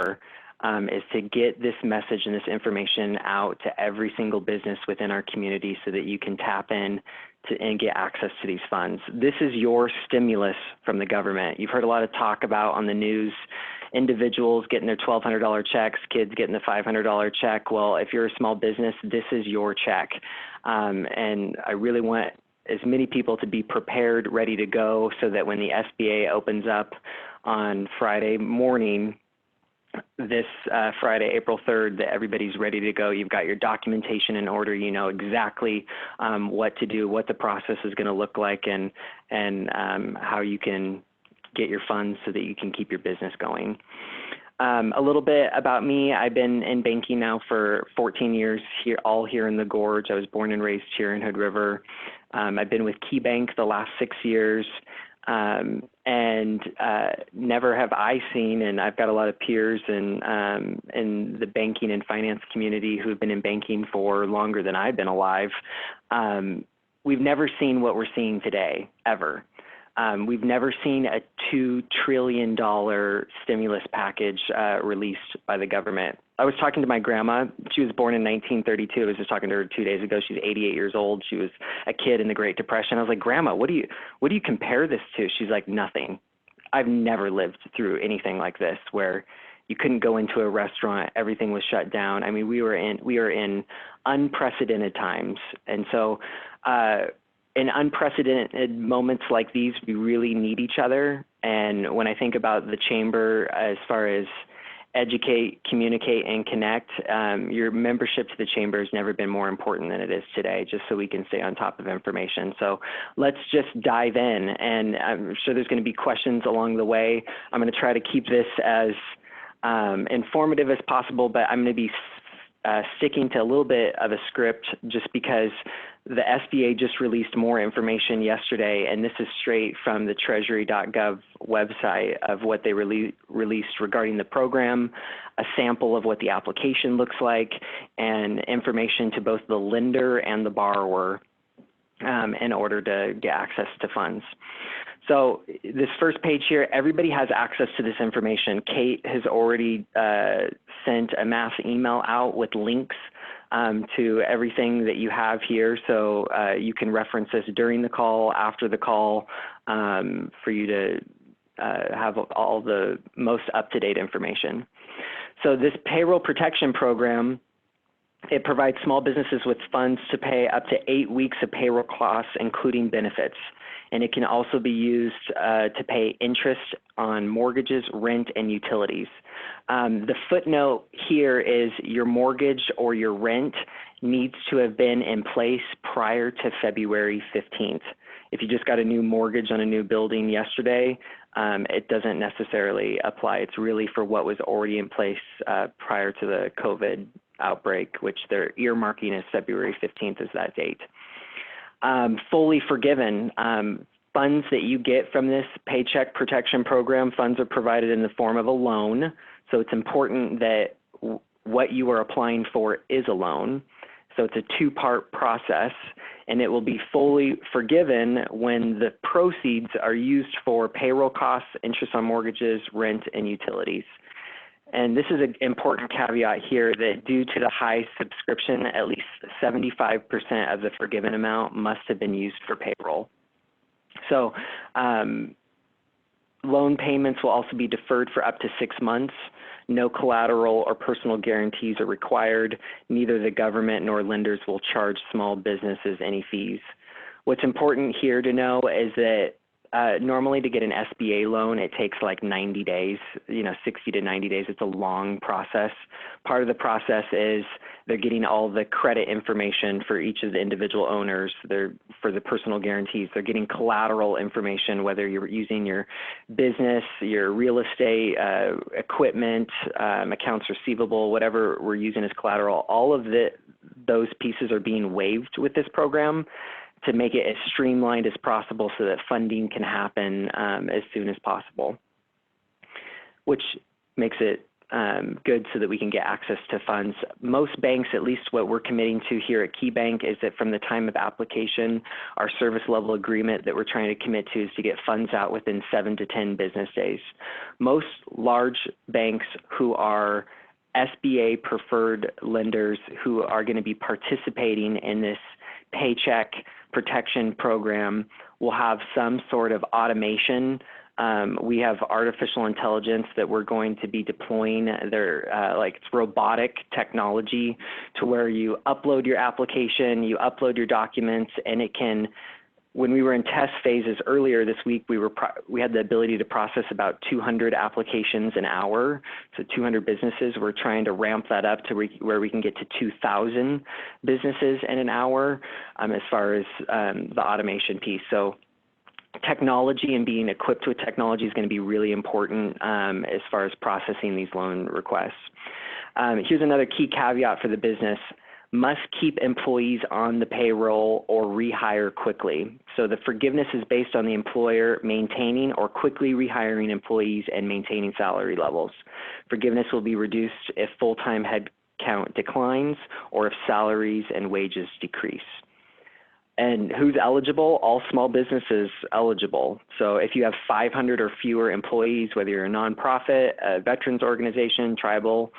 is to get this message and this information out to every single business within our community so that you can tap in and get access to these funds. This is your stimulus from the government. You've heard a lot of talk about on the news, individuals getting their $1,200 checks, kids getting the $500 check. Well, if you're a small business, this is your check. And I really want as many people to be prepared, ready to go, so that when the SBA opens up on Friday morning, this Friday, April 3rd, that everybody's ready to go. You've got your documentation in order. You know exactly what to do, what the process is going to look like, and how you can get your funds so that you can keep your business going. A little bit about me. I've been in banking now for 14 years, all here in the Gorge. I was born and raised here in Hood River. I've been with Key Bank the last 6 years. Never have I seen, and I've got a lot of peers in the banking and finance community who've been in banking for longer than I've been alive. We've never seen what we're seeing today, ever. We've never seen a $2 trillion stimulus package released by the government. I was talking to my grandma. She was born in 1932. I was just talking to her 2 days ago. She's 88 years old. She was a kid in the Great Depression. I was like, Grandma, what do you compare this to? She's like, nothing. I've never lived through anything like this where you couldn't go into a restaurant, everything was shut down. I mean, we are in unprecedented times. And so in unprecedented moments like these, we really need each other. And when I think about the chamber as far as educate, communicate, and connect, your membership to the chamber has never been more important than it is today, just so we can stay on top of information. So let's just dive in, and I'm sure there's going to be questions along the way. I'm going to try to keep this as informative as possible, but I'm going to be sticking to a little bit of a script just because the SBA just released more information yesterday, and this is straight from the treasury.gov website of what they released regarding the program, a sample of what the application looks like, and information to both the lender and the borrower in order to get access to funds. So this first page here, everybody has access to this information. Kate has already sent a mass email out with links to everything that you have here. So you can reference this during the call, after the call, for you to have all the most up-to-date information. So this Payroll Protection Program, it provides small businesses with funds to pay up to 8 weeks of payroll costs, including benefits. And it can also be used to pay interest on mortgages, rent, and utilities. The footnote here is your mortgage or your rent needs to have been in place prior to February 15th. If you just got a new mortgage on a new building yesterday, it doesn't necessarily apply. It's really for what was already in place prior to the COVID outbreak, which they're earmarking as February 15th as that date. Fully forgiven. Funds that you get from this Paycheck Protection Program, funds are provided in the form of a loan. So it's important that what you are applying for is a loan. So it's a two-part process, and it will be fully forgiven when the proceeds are used for payroll costs, interest on mortgages, rent, and utilities. And this is an important caveat here that due to the high subscription, at least 75% of the forgiven amount must have been used for payroll. So loan payments will also be deferred for up to 6 months. No collateral or personal guarantees are required. Neither the government nor lenders will charge small businesses any fees. What's important here to know is that normally to get an SBA loan, it takes like 90 days, 60 to 90 days. It's a long process. Part of the process is they're getting all the credit information for each of the individual owners. For the personal guarantees, they're getting collateral information, whether you're using your business, your real estate, equipment, accounts receivable, whatever we're using as collateral. All of those pieces are being waived with this program to make it as streamlined as possible so that funding can happen as soon as possible, which makes it good so that we can get access to funds. Most banks, at least what we're committing to here at Key Bank, is that from the time of application, our service level agreement that we're trying to commit to is to get funds out within 7 to 10 business days. Most large banks who are SBA preferred lenders who are going to be participating in this Paycheck Protection Program will have some sort of automation. We have artificial intelligence that we're going to be deploying. Like it's robotic technology to where you upload your application, you upload your documents, and it can. When we were in test phases earlier this week, we had the ability to process about 200 applications an hour, so 200 businesses. We're trying to ramp that up to where we can get to 2,000 businesses in an hour as far as the automation piece. So technology and being equipped with technology is going to be really important as far as processing these loan requests. Here's another key caveat for the business. Must keep employees on the payroll or rehire quickly. So the forgiveness is based on the employer maintaining or quickly rehiring employees and maintaining salary levels. Forgiveness will be reduced if full-time headcount declines or if salaries and wages decrease. And who's eligible? All small businesses eligible. So if you have 500 or fewer employees, whether you're a nonprofit, a veterans organization, tribal,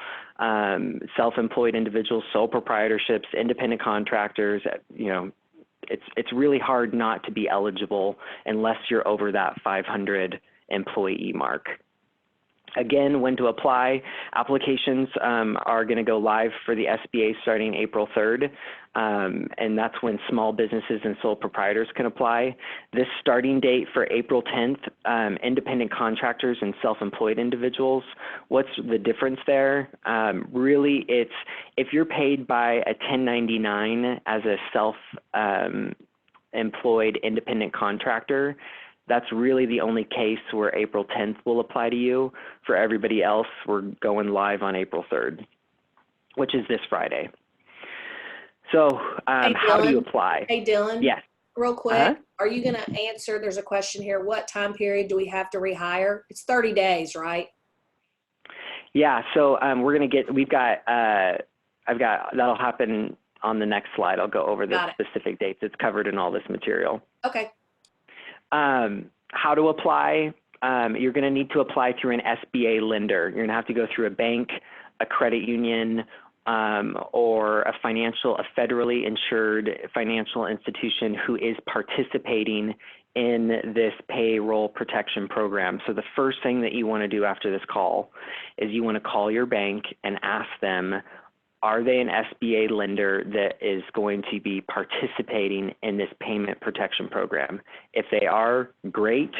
self-employed individuals, sole proprietorships, independent contractors, it's really hard not to be eligible unless you're over that 500 employee mark. Again, when to apply, applications are going to go live for the SBA starting April 3rd, and that's when small businesses and sole proprietors can apply. This starting date for April 10th, independent contractors and self-employed individuals, what's the difference there? Really, it's if you're paid by a 1099 as a self-employed independent contractor, that's really the only case where April 10th will apply to you. For everybody else, we're going live on April 3rd, which is this Friday. So how do you apply? Hey, Dillon. Yes. Real quick, are you going to answer, there's a question here, what time period do we have to rehire? It's 30 days, right? Yeah, so that'll happen on the next slide. I'll go over the specific dates. It's covered in all this material. Okay. How to apply? You're going to need to apply through an SBA lender. You're going to have to go through a bank, a credit union, or a federally insured financial institution who is participating in this payroll protection program. So the first thing that you want to do after this call is you want to call your bank and ask them, are they an SBA lender that is going to be participating in this payment protection program? If they are, great.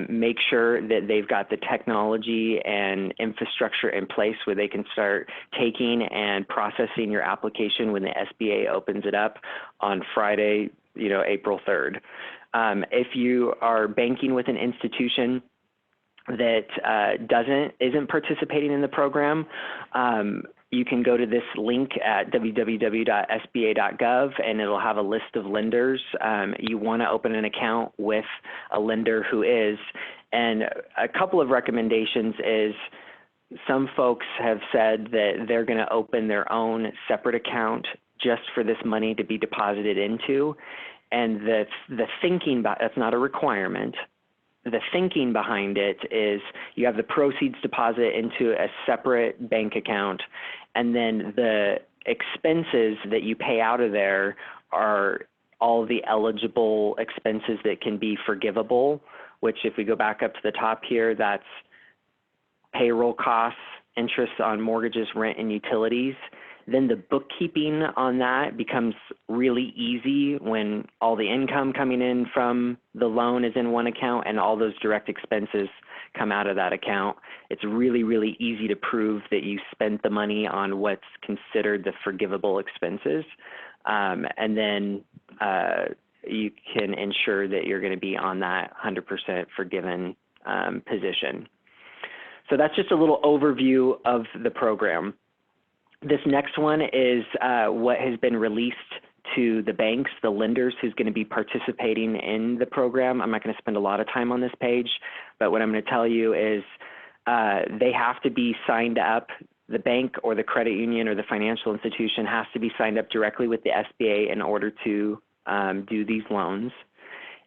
Make sure that they've got the technology and infrastructure in place where they can start taking and processing your application when the SBA opens it up on Friday, April 3rd. If you are banking with an institution that isn't participating in the program, you can go to this link at www.sba.gov and it'll have a list of lenders. You want to open an account with a lender who is. And a couple of recommendations is some folks have said that they're going to open their own separate account just for this money to be deposited into. And the thinking, that's not a requirement. The thinking behind it is you have the proceeds deposit into a separate bank account, and then the expenses that you pay out of there are all the eligible expenses that can be forgivable, which if we go back up to the top here, that's payroll costs, interest on mortgages, rent, and utilities. Then the bookkeeping on that becomes really easy when all the income coming in from the loan is in one account and all those direct expenses come out of that account. It's really, really easy to prove that you spent the money on what's considered the forgivable expenses. And then you can ensure that you're going to be on that 100% forgiven position. So that's just a little overview of the program. This next one is what has been released to the banks, the lenders who's going to be participating in the program. I'm not going to spend a lot of time on this page, but what I'm going to tell you is they have to be signed up. The bank or the credit union or the financial institution has to be signed up directly with the SBA in order to do these loans.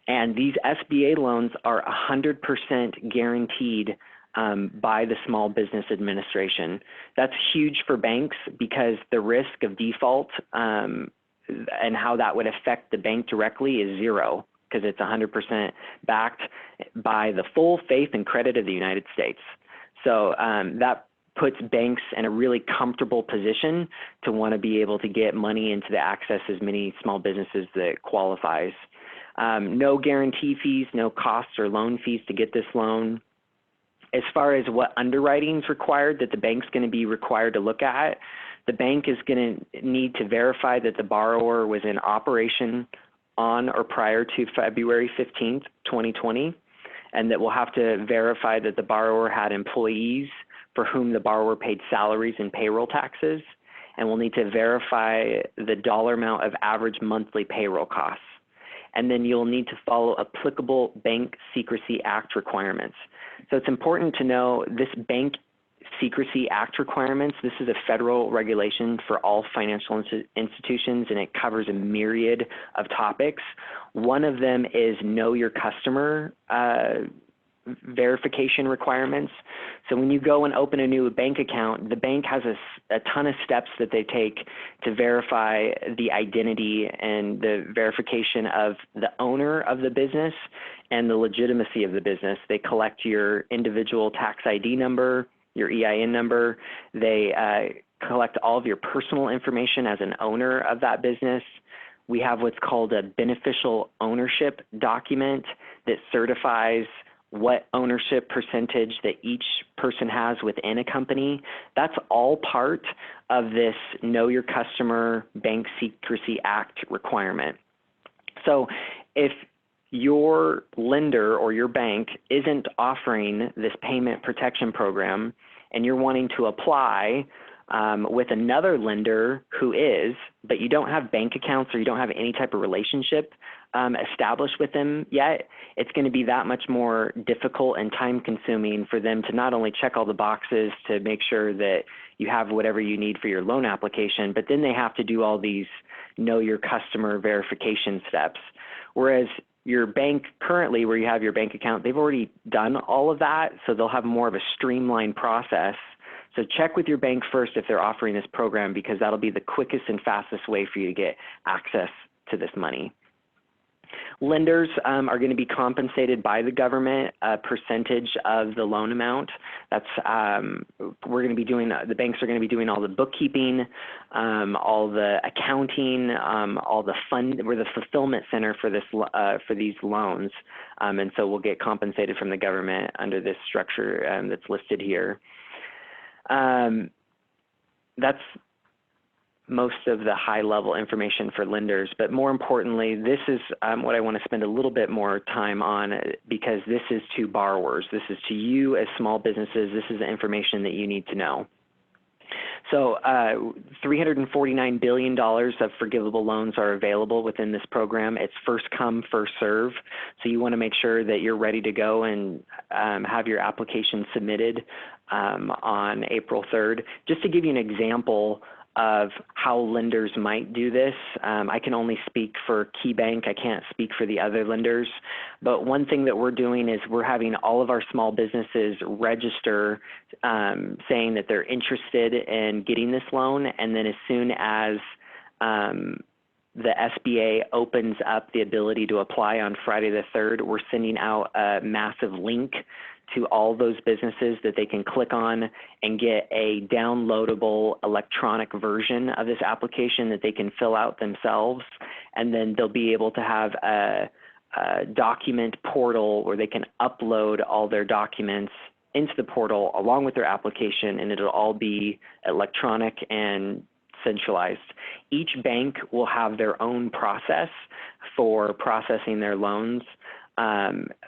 And these SBA loans are 100% guaranteed by the Small Business Administration. That's huge for banks because the risk of default and how that would affect the bank directly is zero, because it's 100% backed by the full faith and credit of the United States. So that puts banks in a really comfortable position to want to be able to get money into the access as many small businesses that qualifies. No guarantee fees, no costs or loan fees to get this loan. As far as what underwriting is required that the bank's going to be required to look at, the bank is going to need to verify that the borrower was in operation on or prior to February 15th, 2020, and that we'll have to verify that the borrower had employees for whom the borrower paid salaries and payroll taxes, and we'll need to verify the dollar amount of average monthly payroll costs. And then you'll need to follow applicable Bank Secrecy Act requirements. So it's important to know this Bank Secrecy Act requirements, this is a federal regulation for all financial institutions, and it covers a myriad of topics. One of them is know your customer verification requirements. So when you go and open a new bank account, the bank has a ton of steps that they take to verify the identity and the verification of the owner of the business and the legitimacy of the business. They collect your individual tax ID number, your EIN number. They collect all of your personal information as an owner of that business. We have what's called a beneficial ownership document that certifies what ownership percentage that each person has within a company. That's all part of this Know Your Customer Bank Secrecy Act requirement. So if your lender or your bank isn't offering this payment protection program and you're wanting to apply with another lender who is, but you don't have bank accounts or you don't have any type of relationship established with them yet, it's going to be that much more difficult and time consuming for them to not only check all the boxes to make sure that you have whatever you need for your loan application, but then they have to do all these know your customer verification steps. Whereas your bank currently, where you have your bank account, they've already done all of that, so they'll have more of a streamlined process. So check with your bank first if they're offering this program, because that'll be the quickest and fastest way for you to get access to this money. Lenders are going to be compensated by the government a percentage of the loan amount. That's we're going to be doing. The banks are going to be doing all the bookkeeping, all the accounting, all the fund. We're the fulfillment center for this for these loans, and so we'll get compensated from the government under this structure that's listed here. That's most of the high-level information for lenders, but more importantly, this is what I want to spend a little bit more time on, because this is to borrowers. This is to you as small businesses. This is the information that you need to know. So $349 billion of forgivable loans are available within this program. It's first come, first serve. So you want to make sure that you're ready to go and have your application submitted on April 3rd. Just to give you an example of how lenders might do this. I can only speak for Key Bank. I can't speak for the other lenders. But one thing that we're doing is we're having all of our small businesses register saying that they're interested in getting this loan. And then as soon as the SBA opens up the ability to apply on Friday the 3rd, we're sending out a massive link to all those businesses that they can click on and get a downloadable electronic version of this application that they can fill out themselves. And then they'll be able to have a document portal where they can upload all their documents into the portal along with their application, and it'll all be electronic and centralized. Each bank will have their own process for processing their loans.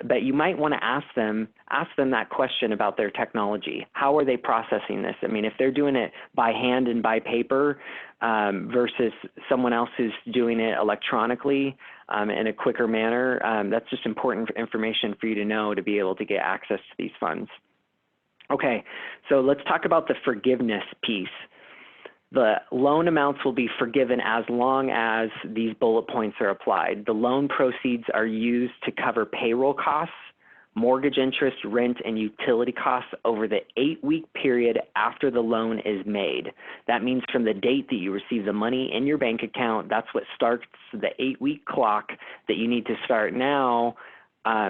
But you might want to ask them that question about their technology. How are they processing this? I mean, if they're doing it by hand and by paper versus someone else who's doing it electronically in a quicker manner, that's just important information for you to know to be able to get access to these funds. Okay, so let's talk about the forgiveness piece. The loan amounts will be forgiven as long as these bullet points are applied. The loan proceeds are used to cover payroll costs, mortgage interest, rent, and utility costs over the 8-week period after the loan is made. That means from the date that you receive the money in your bank account, that's what starts the 8-week clock that you need to start now,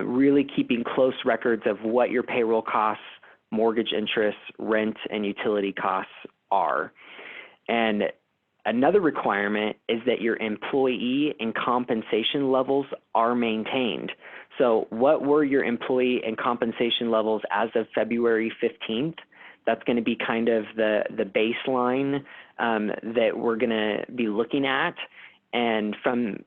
really keeping close records of what your payroll costs, mortgage interest, rent, and utility costs are. And another requirement is that your employee and compensation levels are maintained. So what were your employee and compensation levels as of February 15th? That's going to be kind of the baseline that we're going to be looking at. And from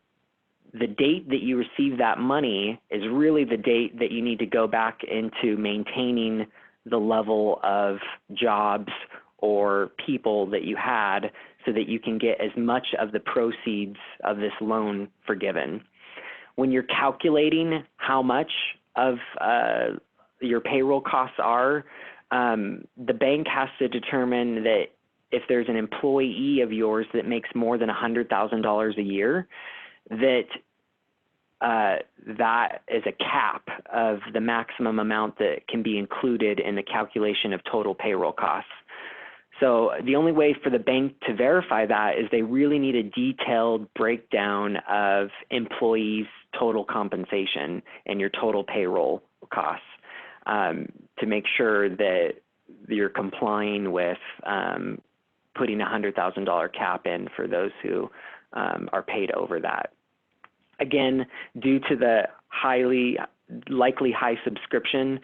the date that you receive that money is really the date that you need to go back into maintaining the level of jobs or people that you had so that you can get as much of the proceeds of this loan forgiven. When you're calculating how much of your payroll costs are, the bank has to determine that if there's an employee of yours that makes more than $100,000 a year, that that is a cap of the maximum amount that can be included in the calculation of total payroll costs. So the only way for the bank to verify that is they really need a detailed breakdown of employees' total compensation and your total payroll costs to make sure that you're complying with putting a $100,000 cap in for those who are paid over that. Again, due to the likely high subscription,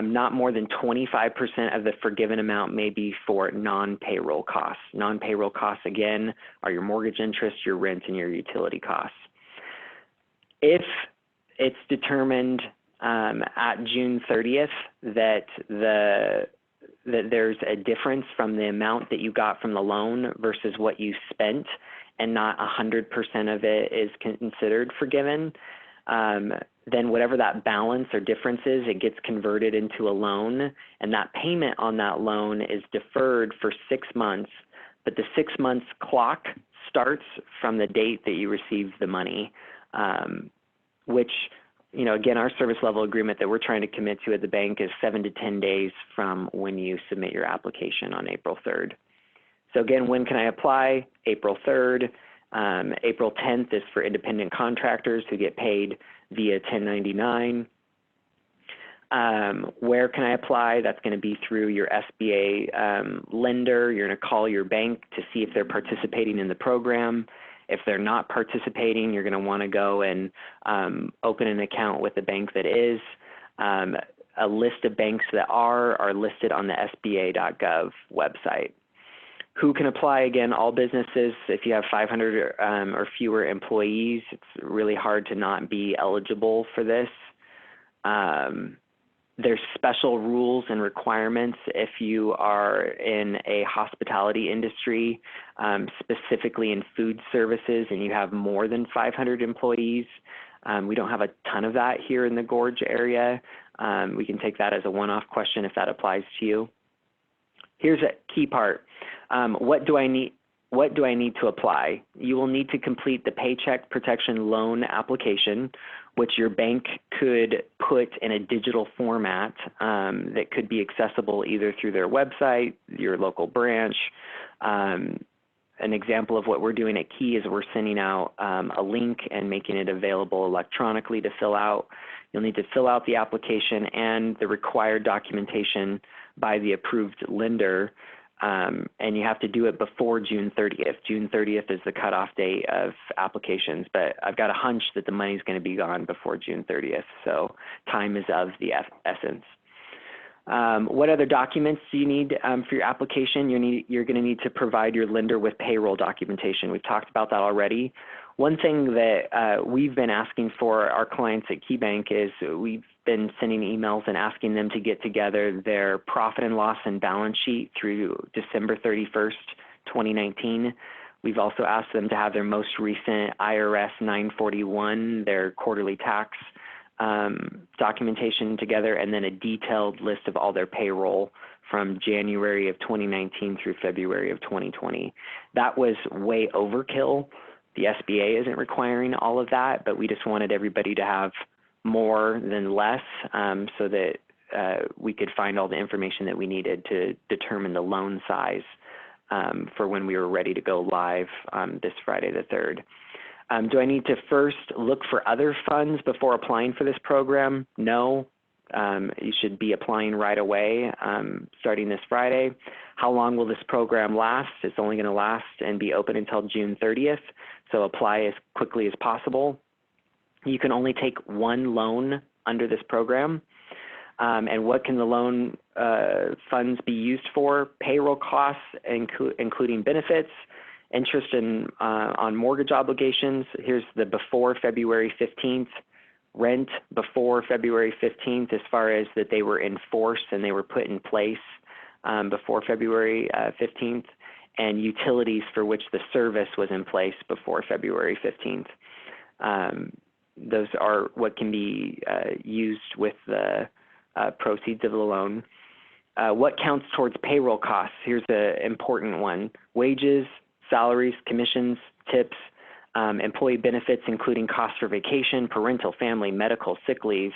not more than 25% of the forgiven amount may be for non-payroll costs. Non-payroll costs, again, are your mortgage interest, your rent, and your utility costs. If it's determined at June 30th that there's a difference from the amount that you got from the loan versus what you spent, and not 100% of it is considered forgiven, then whatever that balance or difference is, it gets converted into a loan, and that payment on that loan is deferred for 6 months, but the 6 months clock starts from the date that you receive the money, which, again, our service level agreement that we're trying to commit to at the bank is 7 to 10 days from when you submit your application on April 3rd. So again, when can I apply? April 3rd. April 10th is for independent contractors who get paid via 1099. Where can I apply? That's going to be through your SBA lender. You're going to call your bank to see if they're participating in the program. If they're not participating, you're going to want to go and open an account with a bank that is. A list of banks that are listed on the SBA.gov website. Who can apply? Again, all businesses. If you have 500 or fewer employees, it's really hard to not be eligible for this. There's special rules and requirements if you are in a hospitality industry, specifically in food services, and you have more than 500 employees. We don't have a ton of that here in the Gorge area. We can take that as a one-off question if that applies to you. Here's a key part. What do I need to apply? You will need to complete the Paycheck Protection Loan application, which your bank could put in a digital format that could be accessible either through their website, your local branch. An example of what we're doing at Key is we're sending out a link and making it available electronically to fill out. You'll need to fill out the application and the required documentation by the approved lender, and you have to do it before June 30th. June 30th is the cutoff date of applications, but I've got a hunch that the money's going to be gone before June 30th, so time is of the essence. What other documents do you need for your application? You're going to need to provide your lender with payroll documentation. We've talked about that already. One thing that we've been asking for our clients at Key Bank is we've been sending emails and asking them to get together their profit and loss and balance sheet through December 31st, 2019. We've also asked them to have their most recent IRS 941, their quarterly tax documentation together, and then a detailed list of all their payroll from January of 2019 through February of 2020. That was way overkill. The SBA isn't requiring all of that, but we just wanted everybody to have more than less so that we could find all the information that we needed to determine the loan size for when we were ready to go live this Friday the 3rd. Do I need to first look for other funds before applying for this program? No. You should be applying right away starting this Friday. How long will this program last? It's only going to last and be open until June 30th, so apply as quickly as possible. You can only take one loan under this program. And what can the loan funds be used for? Payroll costs, including benefits, interest on mortgage obligations. Here's the before February 15th. Rent before February 15th, as far as that they were enforced and they were put in place before February 15th, and utilities for which the service was in place before February 15th. Those are what can be used with the proceeds of the loan. What counts towards payroll costs? Here's an important one. Wages, salaries, commissions, tips, employee benefits, including costs for vacation, parental, family, medical, sick leave,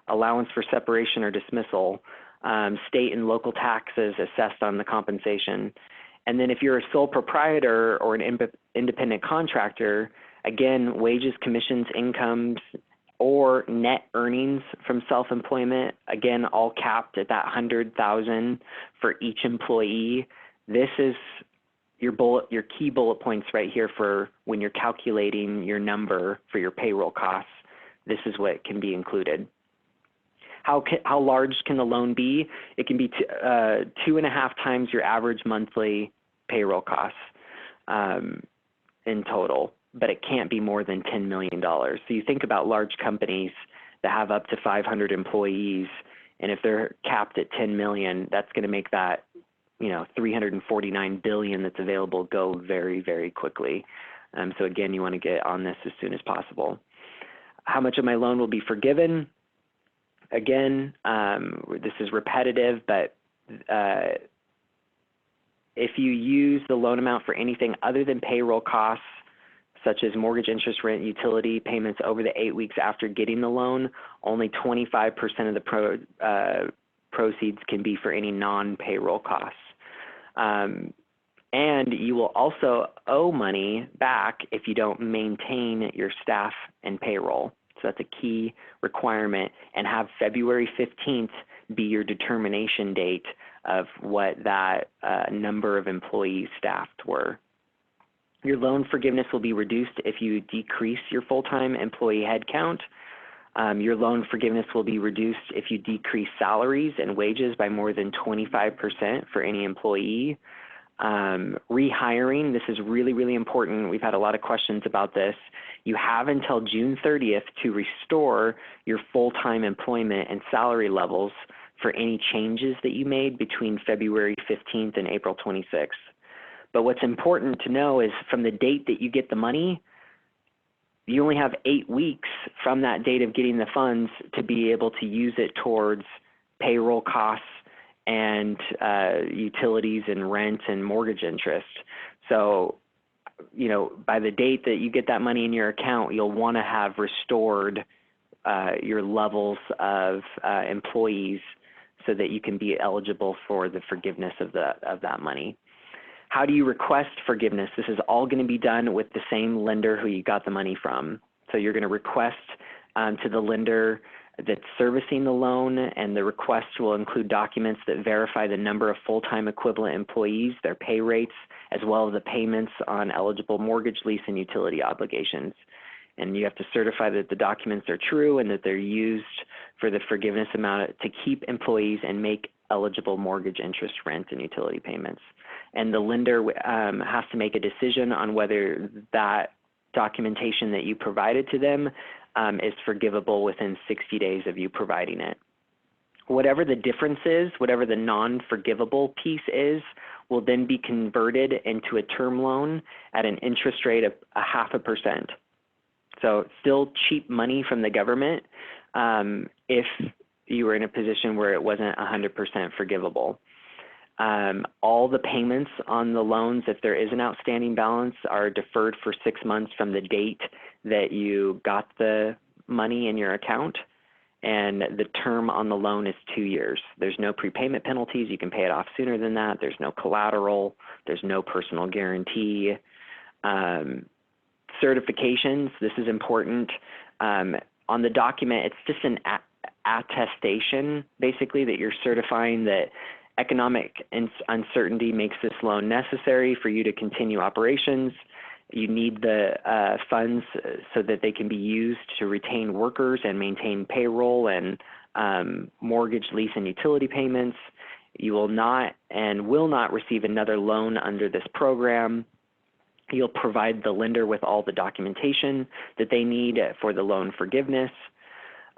allowance for separation or dismissal, state and local taxes assessed on the compensation. And then if you're a sole proprietor or an independent contractor, again, wages, commissions, incomes, or net earnings from self-employment, again, all capped at that $100,000 for each employee. This is your key bullet points right here for when you're calculating your number for your payroll costs. This is what can be included. How large can the loan be? It can be 2.5 times your average monthly payroll costs in total, but it can't be more than $10 million. So you think about large companies that have up to 500 employees, and if they're capped at 10 million, that's going to make that, you know, 349 billion that's available go very, very quickly. So again, you want to get on this as soon as possible. How much of my loan will be forgiven? Again, this is repetitive, but if you use the loan amount for anything other than payroll costs, such as mortgage, interest, rent, utility payments over the 8 weeks after getting the loan, only 25% of the proceeds can be for any non-payroll costs. And you will also owe money back if you don't maintain your staff and payroll. So that's a key requirement, and have February 15th be your determination date of what that number of employees staffed were. Your loan forgiveness will be reduced if you decrease your full-time employee headcount. Your loan forgiveness will be reduced if you decrease salaries and wages by more than 25% for any employee. Rehiring, this is really, really important. We've had a lot of questions about this. You have until June 30th to restore your full-time employment and salary levels for any changes that you made between February 15th and April 26th. But what's important to know is from the date that you get the money, you only have 8 weeks from that date of getting the funds to be able to use it towards payroll costs and utilities and rent and mortgage interest. So, you know, by the date that you get that money in your account, you'll want to have restored your levels of employees so that you can be eligible for the forgiveness of that money. How do you request forgiveness? This is all going to be done with the same lender who you got the money from. So you're going to request to the lender that's servicing the loan, and the request will include documents that verify the number of full-time equivalent employees, their pay rates, as well as the payments on eligible mortgage, lease, and utility obligations. And you have to certify that the documents are true and that they're used for the forgiveness amount to keep employees and make eligible mortgage, interest, rent, and utility payments. And the lender has to make a decision on whether that documentation that you provided to them is forgivable within 60 days of you providing it. Whatever the difference is, whatever the non-forgivable piece is, will then be converted into a term loan at an interest rate of 0.5%. So still cheap money from the government if you were in a position where it wasn't 100% forgivable. All the payments on the loans, if there is an outstanding balance, are deferred for 6 months from the date that you got the money in your account. And the term on the loan is 2 years. There's no prepayment penalties. You can pay it off sooner than that. There's no collateral. There's no personal guarantee. Certifications, this is important. On the document, it's just an attestation, basically, that you're certifying that economic uncertainty makes this loan necessary for you to continue operations. You need the funds so that they can be used to retain workers and maintain payroll and mortgage, lease, and utility payments. You will not and will not receive another loan under this program. You'll provide the lender with all the documentation that they need for the loan forgiveness,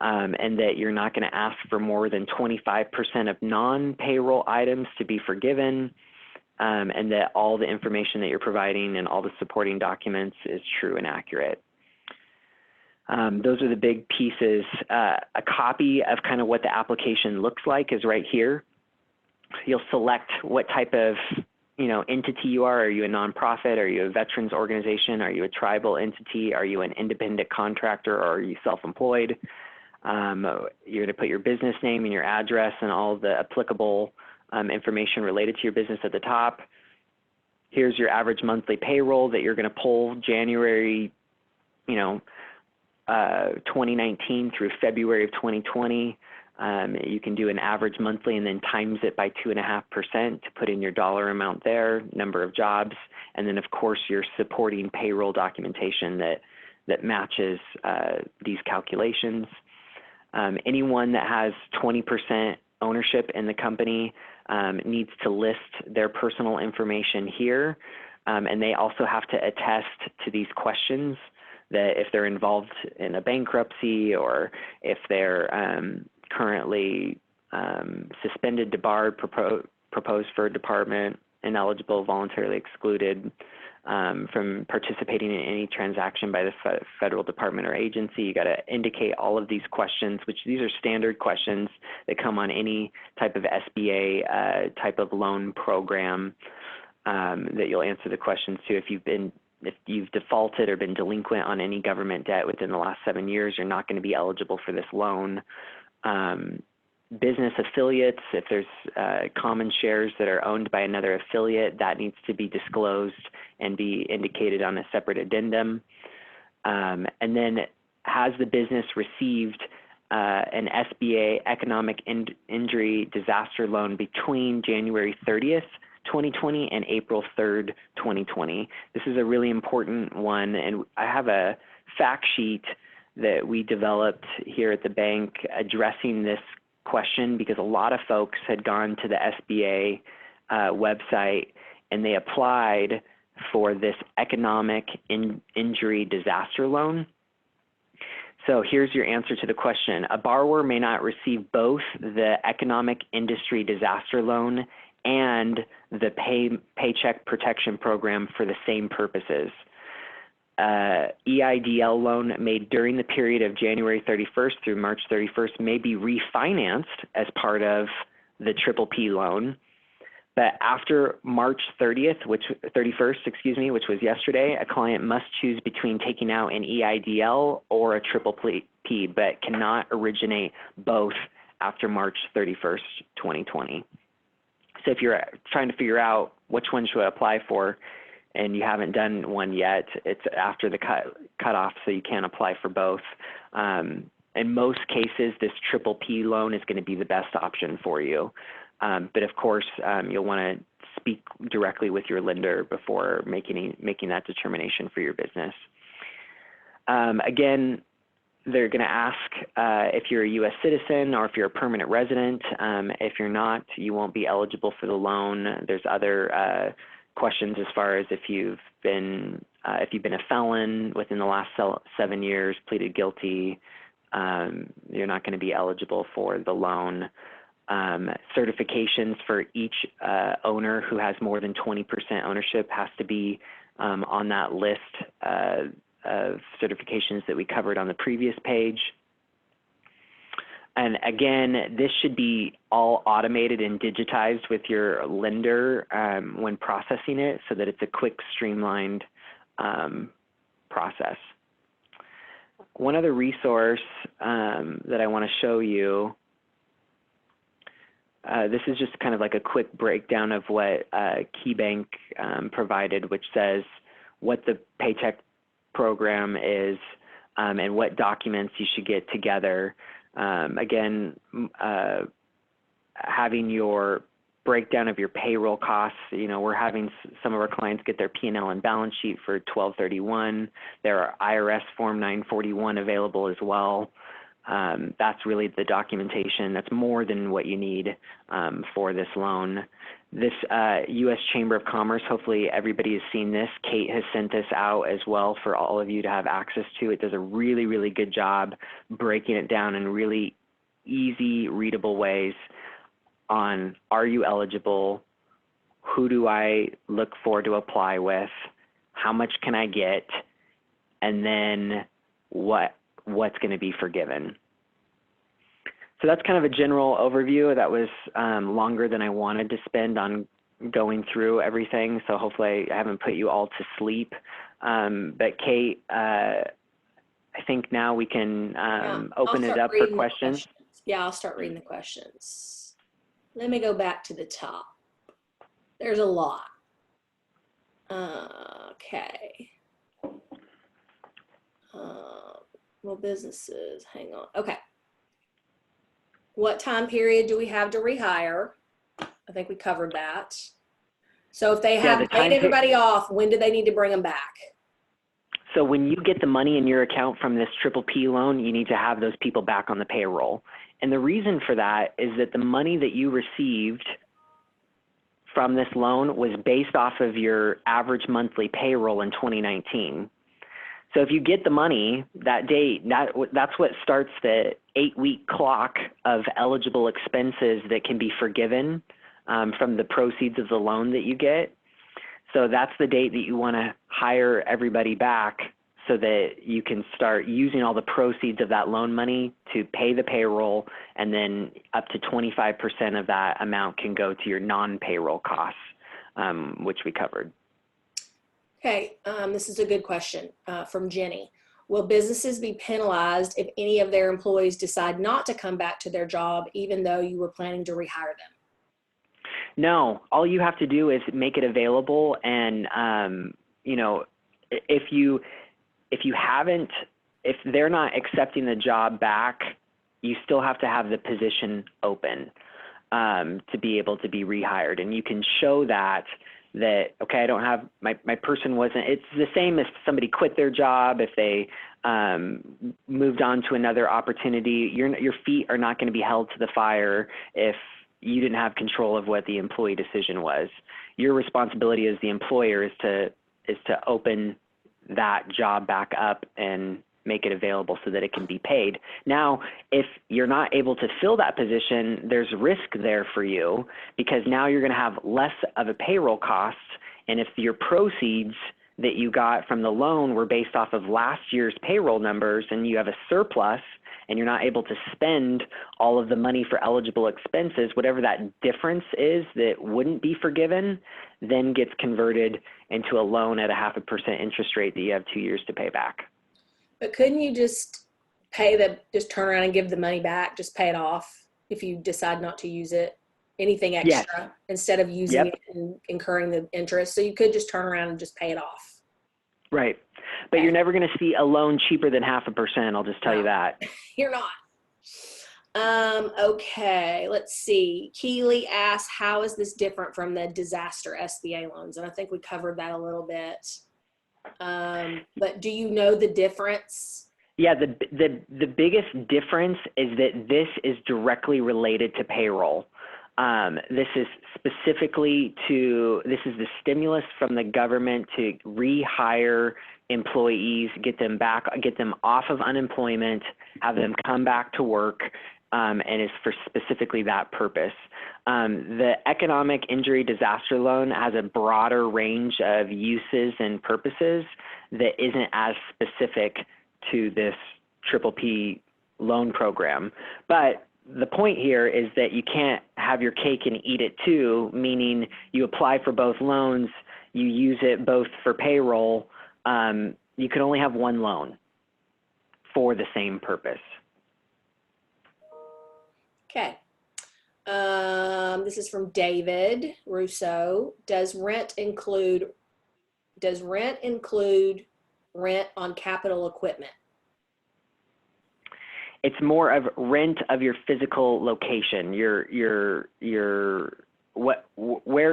and that you're not going to ask for more than 25% of non-payroll items to be forgiven, and that all the information that you're providing and all the supporting documents is true and accurate. Those are the big pieces. A copy of kind of what the application looks like is right here. You'll select what type of entity you are. Are you a nonprofit? Are you a veterans organization? Are you a tribal entity? Are you an independent contractor, or are you self-employed? You're going to put your business name and your address and all the applicable information related to your business at the top. Here's your average monthly payroll that you're going to pull January 2019 through February of 2020. You can do an average monthly and then times it by 2.5% to put in your dollar amount there, number of jobs, and then of course your supporting payroll documentation that matches these calculations. Anyone that has 20% ownership in the company needs to list their personal information here, and they also have to attest to these questions, that if they're involved in a bankruptcy or if they're currently suspended, debarred, proposed for department, ineligible, voluntarily excluded from participating in any transaction by the federal department or agency. You got to indicate all of these questions, which these are standard questions that come on any type of SBA type of loan program that you'll answer the questions to. If you've defaulted or been delinquent on any government debt within the last 7 years, you're not going to be eligible for this loan. Business affiliates, if there's common shares that are owned by another affiliate, that needs to be disclosed and be indicated on a separate addendum. And then has the business received an SBA economic injury disaster loan between January 30th, 2020 and April 3rd, 2020. This is a really important one, and I have a fact sheet that we developed here at the bank addressing this question, because a lot of folks had gone to the SBA website and they applied for this economic injury disaster loan. So here's your answer to the question. A borrower may not receive both the economic industry disaster loan and the Paycheck Protection Program for the same purposes. EIDL loan made during the period of January 31st through March 31st may be refinanced as part of the PPP loan. But after March 31st, which was yesterday, a client must choose between taking out an EIDL or a PPP, but cannot originate both after March 31st, 2020. So if you're trying to figure out which one should I apply for, and you haven't done one yet, it's after the cutoff, so you can't apply for both. In most cases, this PPP loan is going to be the best option for you. But of course, you'll want to speak directly with your lender before making that determination for your business. Again, they're going to ask if you're a U.S. citizen or if you're a permanent resident. If you're not, you won't be eligible for the loan. There's other questions as far as if you've been a felon within the last 7 years, pleaded guilty, you're not going to be eligible for the loan. Certifications for each owner who has more than 20% ownership has to be on that list of certifications that we covered on the previous page. And again, this should be all automated and digitized with your lender when processing it so that it's a quick, streamlined process. One other resource that I want to show you, this is just kind of like a quick breakdown of what Key Bank provided, which says what the Paycheck program is and what documents you should get together. Again, having your breakdown of your payroll costs. We're having some of our clients get their P&L and balance sheet for 12/31. There are IRS Form 941 available as well. That's really the documentation. That's more than what you need for this loan. This U.S. Chamber of Commerce, hopefully everybody has seen this. Kate has sent this out as well for all of you to have access to. It does a really, really good job breaking it down in really easy, readable ways on, are you eligible? Who do I look for to apply with? How much can I get? And then what's going to be forgiven? So that's kind of a general overview. That was longer than I wanted to spend on going through everything. So hopefully I haven't put you all to sleep. But Kate, I think now we can open it up for questions. Yeah, I'll start reading the questions. Let me go back to the top. There's a lot. Okay. Well, businesses, hang on. Okay. What time period do we have to rehire? I think we covered that. So if they have paid everybody off, when do they need to bring them back? So when you get the money in your account from this PPP loan, you need to have those people back on the payroll. And the reason for that is that the money that you received from this loan was based off of your average monthly payroll in 2019. So if you get the money that date, that's what starts the 8-week clock of eligible expenses that can be forgiven from the proceeds of the loan that you get. So that's the date that you want to hire everybody back so that you can start using all the proceeds of that loan money to pay the payroll, and then up to 25% of that amount can go to your non-payroll costs, which we covered. Okay, this is a good question from Jenny. Will businesses be penalized if any of their employees decide not to come back to their job, even though you were planning to rehire them? No, all you have to do is make it available. And, if they're not accepting the job back, you still have to have the position open to be able to be rehired. And you can show that, okay, I don't have, my person wasn't, it's the same as somebody quit their job. If they moved on to another opportunity, your feet are not going to be held to the fire if you didn't have control of what the employee decision was. Your responsibility as the employer is to open that job back up and make it available so that it can be paid. Now, if you're not able to fill that position, there's risk there for you, because now you're going to have less of a payroll cost. And if your proceeds that you got from the loan were based off of last year's payroll numbers and you have a surplus and you're not able to spend all of the money for eligible expenses, whatever that difference is that wouldn't be forgiven, then gets converted into a loan at a 0.5% interest rate that you have 2 years to pay back. But couldn't you just just turn around and give the money back, just pay it off if you decide not to use it, anything extra, instead of using it and incurring the interest? So you could just turn around and just pay it off. Right. But you're never going to see a loan cheaper than 0.5%. I'll just tell you that. You're not. Okay, let's see. Keely asks, how is this different from the Disaster Sba Loans? And I think we covered that a little bit. But do you know the difference? Yeah, the biggest difference is that this is directly related to payroll. This is specifically this is the stimulus from the government to rehire employees, get them off of unemployment, have them come back to work, and is for specifically that purpose. The economic injury disaster loan has a broader range of uses and purposes that isn't as specific to this PPP loan program. But the point here is that you can't have your cake and eat it too, meaning you apply for both loans, you use it both for payroll. You can only have one loan for the same purpose. Okay. This is from David Russo. Does rent include rent on capital equipment? It's more of rent of your physical location. Where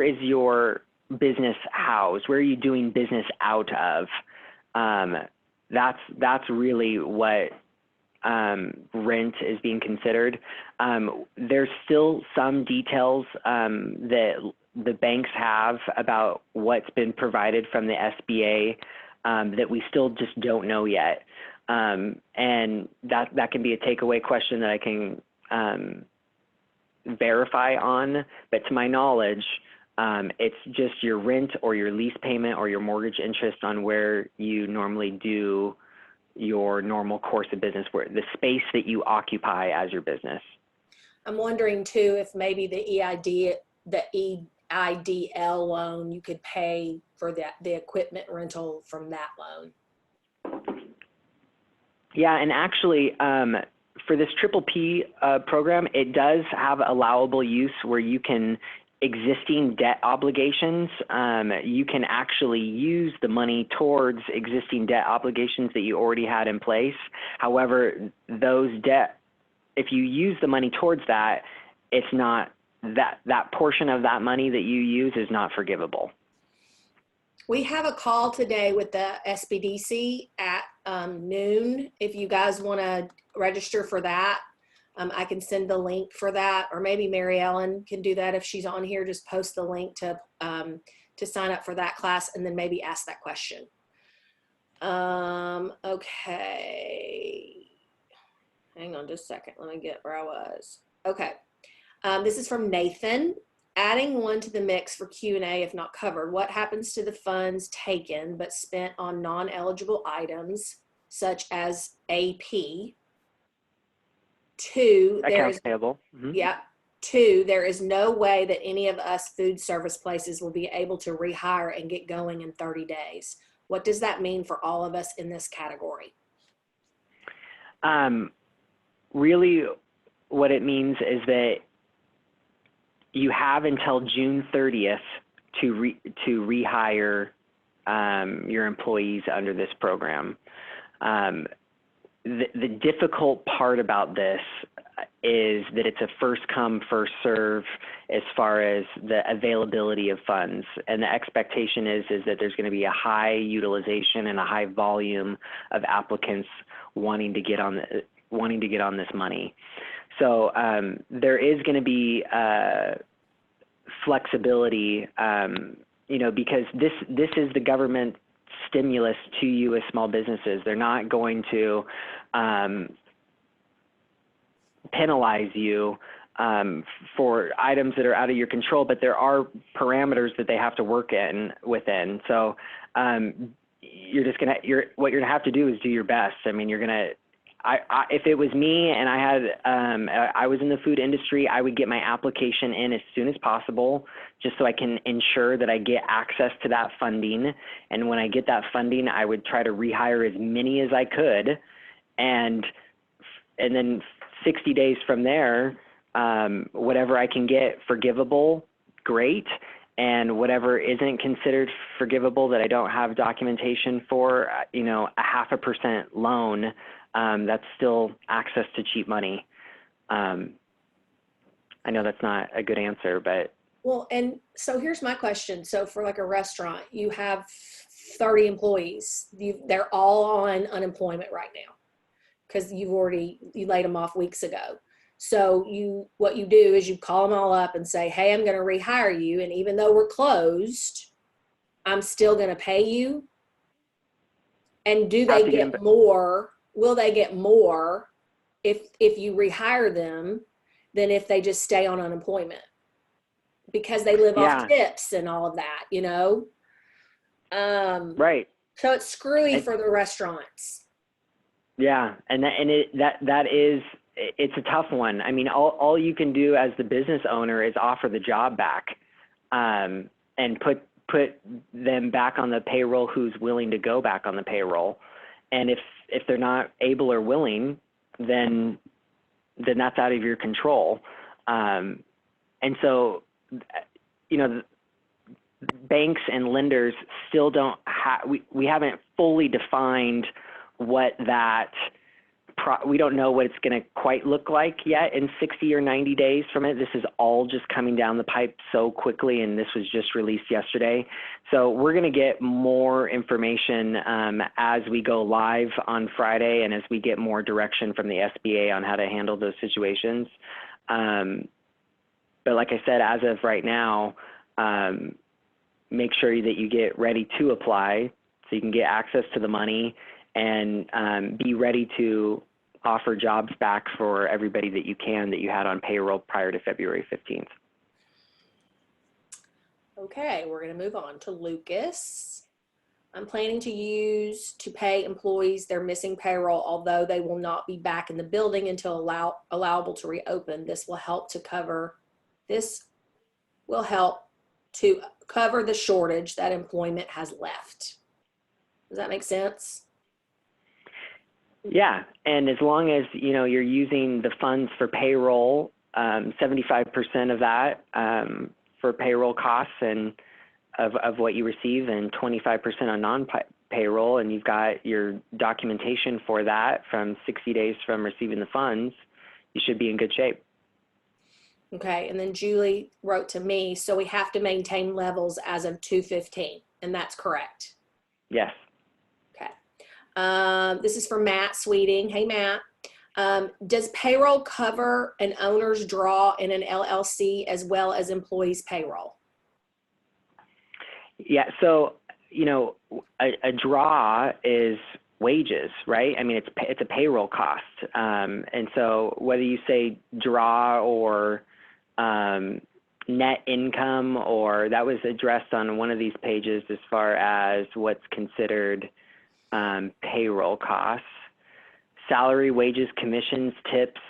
is your business housed? Where are you doing business out of? That's really what rent is being considered. There's still some details that the banks have about what's been provided from the SBA that we still just don't know yet. And that can be a takeaway question that I can verify on, but to my knowledge, it's just your rent or your lease payment or your mortgage interest on where you normally do your normal course of business, where the space that you occupy as your business. I'm wondering too if maybe the EIDL loan, you could pay for the equipment rental from that loan. Yeah, and actually, for this PPP program, it does have allowable use where you can, existing debt obligations, you can actually use the money towards existing debt obligations that you already had in place. However, those debt, if you use the money towards that, it's not, that portion of that money that you use is not forgivable. We have a call today with the SBDC at noon. If you guys want to register for that, I can send the link for that, or maybe Mary Ellen can do that if she's on here. Just post the link to sign up for that class, and then maybe ask that question. Okay, hang on just a second. Let me get where I was. Okay, this is from Nathan. Adding one to the mix for Q&A if not covered. What happens to the funds taken but spent on non-eligible items such as AP? Two, accounts payable. Mm-hmm. Yeah. Two, there is no way that any of us food service places will be able to rehire and get going in 30 days. What does that mean for all of us in this category? Really, what it means is that you have until June 30th to rehire your employees under this program. The difficult part about this is that it's a first come, first serve as far as the availability of funds. And the expectation is that there's going to be a high utilization and a high volume of applicants wanting to get on this money. So there is going to be flexibility, because this is the government stimulus to you as small businesses. They're not going to penalize you for items that are out of your control, but there are parameters that they have to work within. So what you're gonna have to do is do your best. I mean, if it was me and I was in the food industry, I would get my application in as soon as possible, just so I can ensure that I get access to that funding. And when I get that funding, I would try to rehire as many as I could. And then 60 days from there, whatever I can get forgivable, great. And whatever isn't considered forgivable that I don't have documentation for, a 0.5% loan, that's still access to cheap money. I know that's not a good answer, but. Well, and so here's my question. So for like a restaurant, you have 30 employees. They're all on unemployment right now because you laid them off weeks ago. So what you do is you call them all up and say, hey, I'm going to rehire you. And even though we're closed, I'm still going to pay you. And do they get more? Will they get more if you rehire them than if they just stay on unemployment? Because they live off tips and all of that, Right. So it's screwy for the restaurants. Yeah, and that is it's a tough one. I mean, all you can do as the business owner is offer the job back, and put them back on the payroll who's willing to go back on the payroll. And if they're not able or willing, then that's out of your control. And so, you know, banks and lenders still don't have, we haven't fully defined what that, we don't know what it's going to quite look like yet in 60 or 90 days from it. This is all just coming down the pipe so quickly, and this was just released yesterday. So we're going to get more information as we go live on Friday and as we get more direction from the SBA on how to handle those situations. But like I said, as of right now, make sure that you get ready to apply so you can get access to the money and be ready to offer jobs back for everybody that you can that you had on payroll prior to February 15th. Okay, we're going to move on to Lucas. I'm planning to pay employees their missing payroll, although they will not be back in the building until allowable to reopen. This will help to cover the shortage that employment has left. Does that make sense? Yeah, and as long as you're using the funds for payroll, 75% of that for payroll costs and of what you receive, and 25% on non-payroll, and you've got your documentation for that from 60 days from receiving the funds, you should be in good shape. Okay, and then Julie wrote to me, so we have to maintain levels as of 2/15, and that's correct. Yes. Okay. This is from Matt Sweeting. Hey, Matt. Does payroll cover an owner's draw in an LLC as well as employees' payroll? Yeah, so, a draw is wages, right? I mean, it's a payroll cost. And so whether you say draw or net income, or that was addressed on one of these pages as far as what's considered payroll costs. Salary, wages, commissions, tips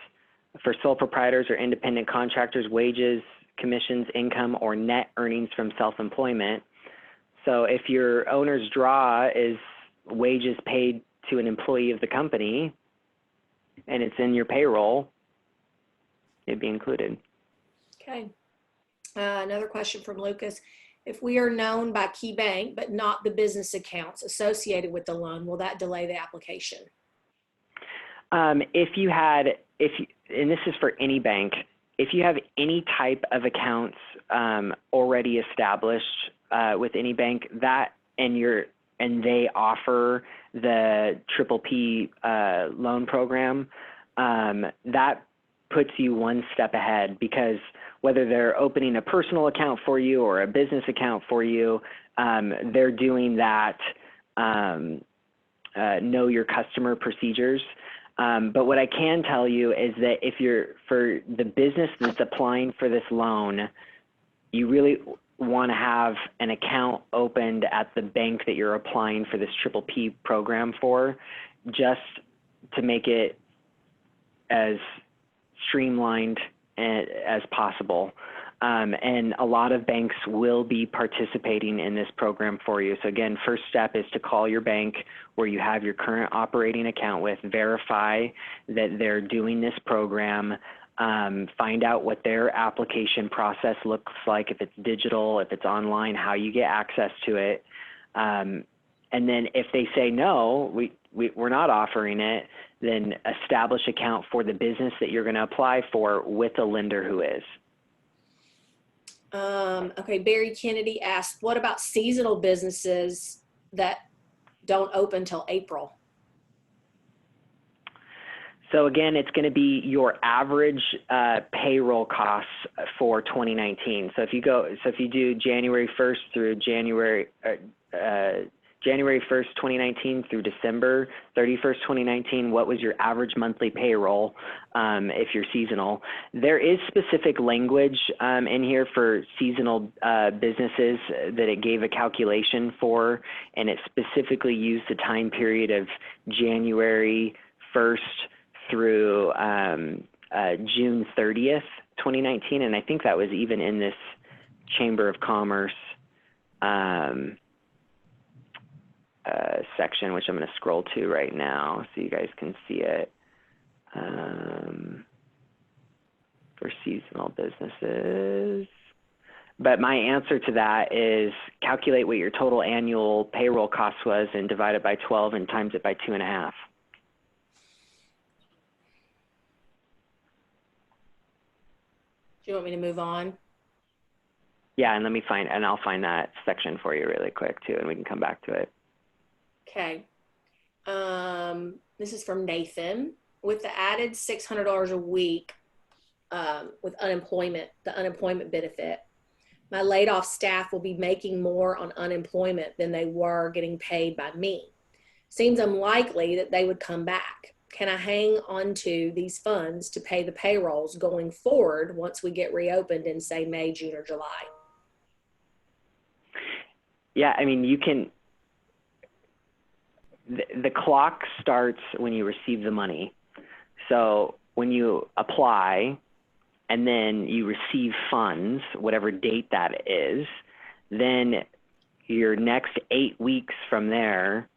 for sole proprietors or independent contractors, wages, commissions, income, or net earnings from self-employment. So if your owner's draw is wages paid to an employee of the company and it's in your payroll, it'd be included. Okay. Another question from Lucas. If we are known by Key Bank, but not the business accounts associated with the loan, will that delay the application? And this is for any bank, if you have any type of accounts already established with any bank, and they offer the PPP loan program, that puts you one step ahead, because whether they're opening a personal account for you or a business account for you, they're doing that know your customer procedures. But what I can tell you is that if for the business that's applying for this loan, you really want to have an account opened at the bank that you're applying for this PPP program for, just to make it as streamlined as possible. And a lot of banks will be participating in this program for you. So again, first step is to call your bank where you have your current operating account with, verify that they're doing this program, find out what their application process looks like, if it's digital, if it's online, how you get access to it. And then if they say, no, we're not offering it, then establish account for the business that you're going to apply for with a lender who is. Okay, Barry Kennedy asked, what about seasonal businesses that don't open till April? So again, it's going to be your average payroll costs for 2019. So if you do January 1st through January 1st, 2019 through December 31st, 2019, what was your average monthly payroll if you're seasonal? There is specific language in here for seasonal businesses that it gave a calculation for, and it specifically used the time period of January 1st through June 30th, 2019, and I think that was even in this Chamber of Commerce section, which I'm going to scroll to right now so you guys can see it. For seasonal businesses. But my answer to that is calculate what your total annual payroll cost was and divide it by 12 and times it by 2.5. Do you want me to move on? Yeah, and I'll find that section for you really quick too, and we can come back to it. Okay. This is from Nathan. With the added $600 a week with unemployment, the unemployment benefit, my laid off staff will be making more on unemployment than they were getting paid by me. Seems unlikely that they would come back. Can I hang on to these funds to pay the payrolls going forward once we get reopened in, say, May, June, or July? Yeah, I mean, you can, the clock starts when you receive the money. So when you apply and then you receive funds, whatever date that is, then your next 8 weeks from there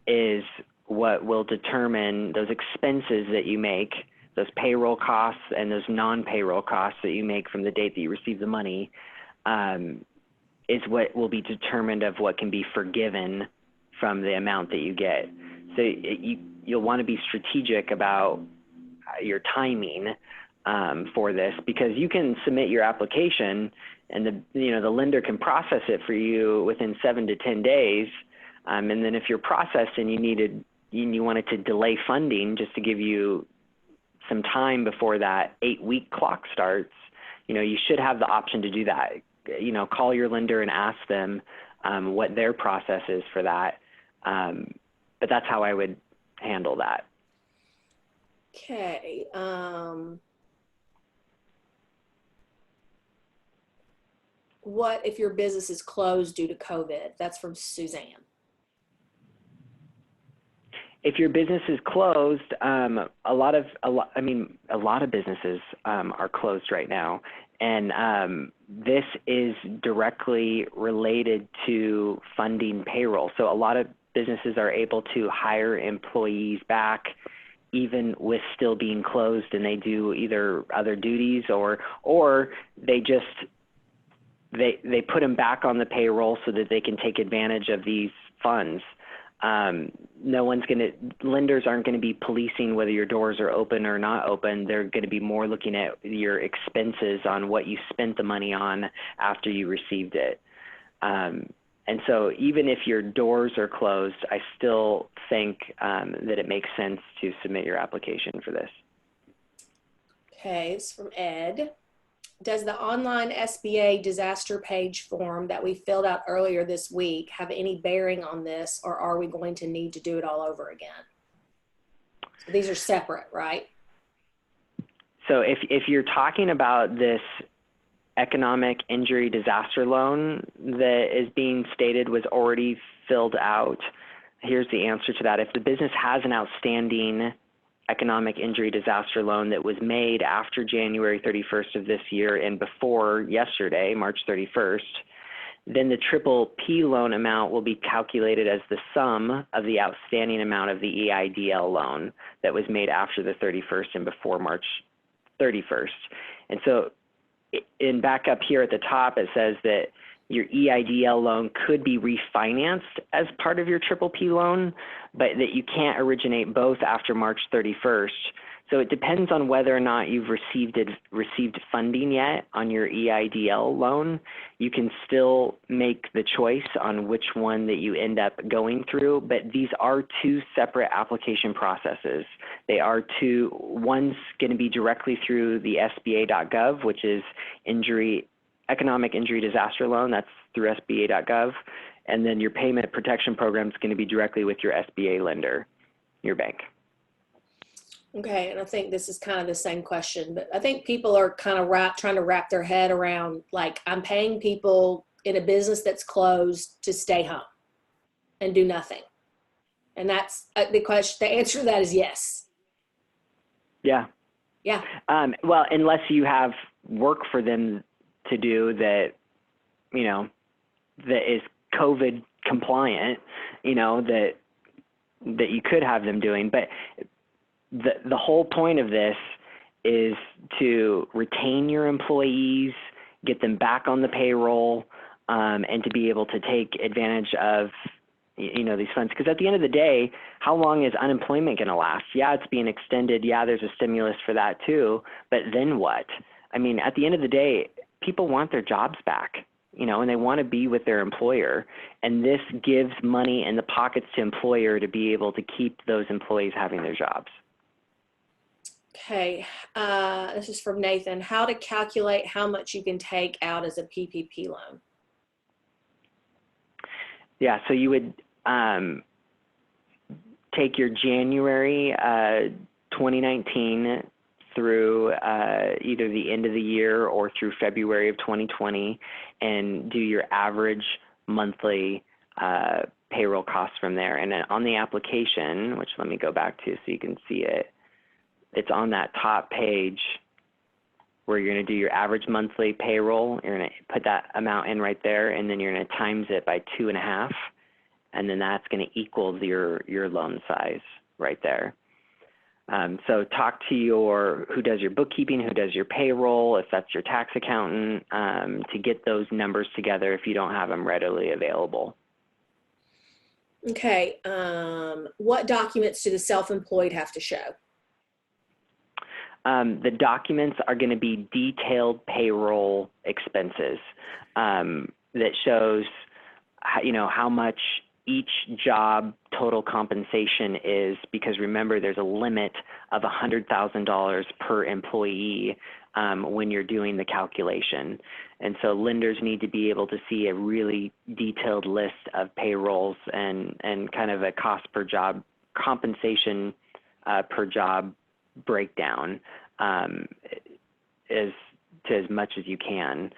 is what will determine those expenses that you make, those payroll costs and those non-payroll costs that you make from the date that you receive the money, is what will be determined of what can be forgiven from the amount that you get. So you'll want to be strategic about your timing for this, because you can submit your application and the lender can process it for you within 7 to 10 days. And then if you're processed and you wanted to delay funding just to give you some time before that 8-week clock starts, you should have the option to do that. Call your lender and ask them what their process is for that. But that's how I would handle that. Okay. What if your business is closed due to COVID? That's from Suzanne. If your business is closed, a lot of businesses are closed right now, and this is directly related to funding payroll. So a lot of businesses are able to hire employees back even with still being closed, and they do either other duties or they just they put them back on the payroll so that they can take advantage of these funds. Lenders aren't going to be policing whether your doors are open or not open. They're going to be more looking at your expenses on what you spent the money on after you received it. And so even if your doors are closed, I still think that it makes sense to submit your application for this. Okay, it's from Ed. Does the online SBA disaster page form that we filled out earlier this week have any bearing on this, or are we going to need to do it all over again? So these are separate, right? So if you're talking about this economic injury disaster loan that is being stated was already filled out, here's the answer to that. If the business has an outstanding economic injury disaster loan that was made after January 31st of this year and before yesterday, March 31st, then the triple P loan amount will be calculated as the sum of the outstanding amount of the EIDL loan that was made after the 31st and before March 31st. And so back up here at the top, it says that your EIDL loan could be refinanced as part of your triple P loan, but that you can't originate both after March 31st. So it depends on whether or not you've received funding yet on your EIDL loan. You can still make the choice on which one that you end up going through, but these are two separate application processes. They are one's going to be directly through the SBA.gov, which is economic injury disaster loan. That's through SBA.gov. And then your payment protection program is going to be directly with your SBA lender, your bank. Okay, and I think this is kind of the same question, but I think people are kind of trying to wrap their head around, like, I'm paying people in a business that's closed to stay home and do nothing. And that's the question. The answer to that is yes. Yeah. Yeah. Well, unless you have work for them to do that, you know, that is COVID compliant, you know, that you could have them doing. But the whole point of this is to retain your employees, get them back on the payroll, and to be able to take advantage of, you know, these funds. Because at the end of the day, how long is unemployment going to last? Yeah, it's being extended. Yeah, there's a stimulus for that too. But then what? I mean, at the end of the day, people want their jobs back, you know, and they want to be with their employer. And this gives money in the pockets to employer to be able to keep those employees having their jobs. Okay, this is from Nathan. How to calculate how much you can take out as a PPP loan? Yeah, so you would take your January 2019 through either the end of the year or through February of 2020 and do your average monthly payroll costs from there. And then on the application, which let me go back to so you can see it, it's on that top page where you're going to do your average monthly payroll. You're going to put that amount in right there, and then you're going to times it by 2.5, and then that's going to equal your loan size right there. So talk to who does your bookkeeping, who does your payroll, if that's your tax accountant, to get those numbers together if you don't have them readily available. Okay, what documents do the self-employed have to show? The documents are going to be detailed payroll expenses that shows, you know, how much each job total compensation is, because remember, there's a limit of $100,000 per employee when you're doing the calculation. And so lenders need to be able to see a really detailed list of payrolls and kind of a cost per job, compensation per job breakdown as much as you can,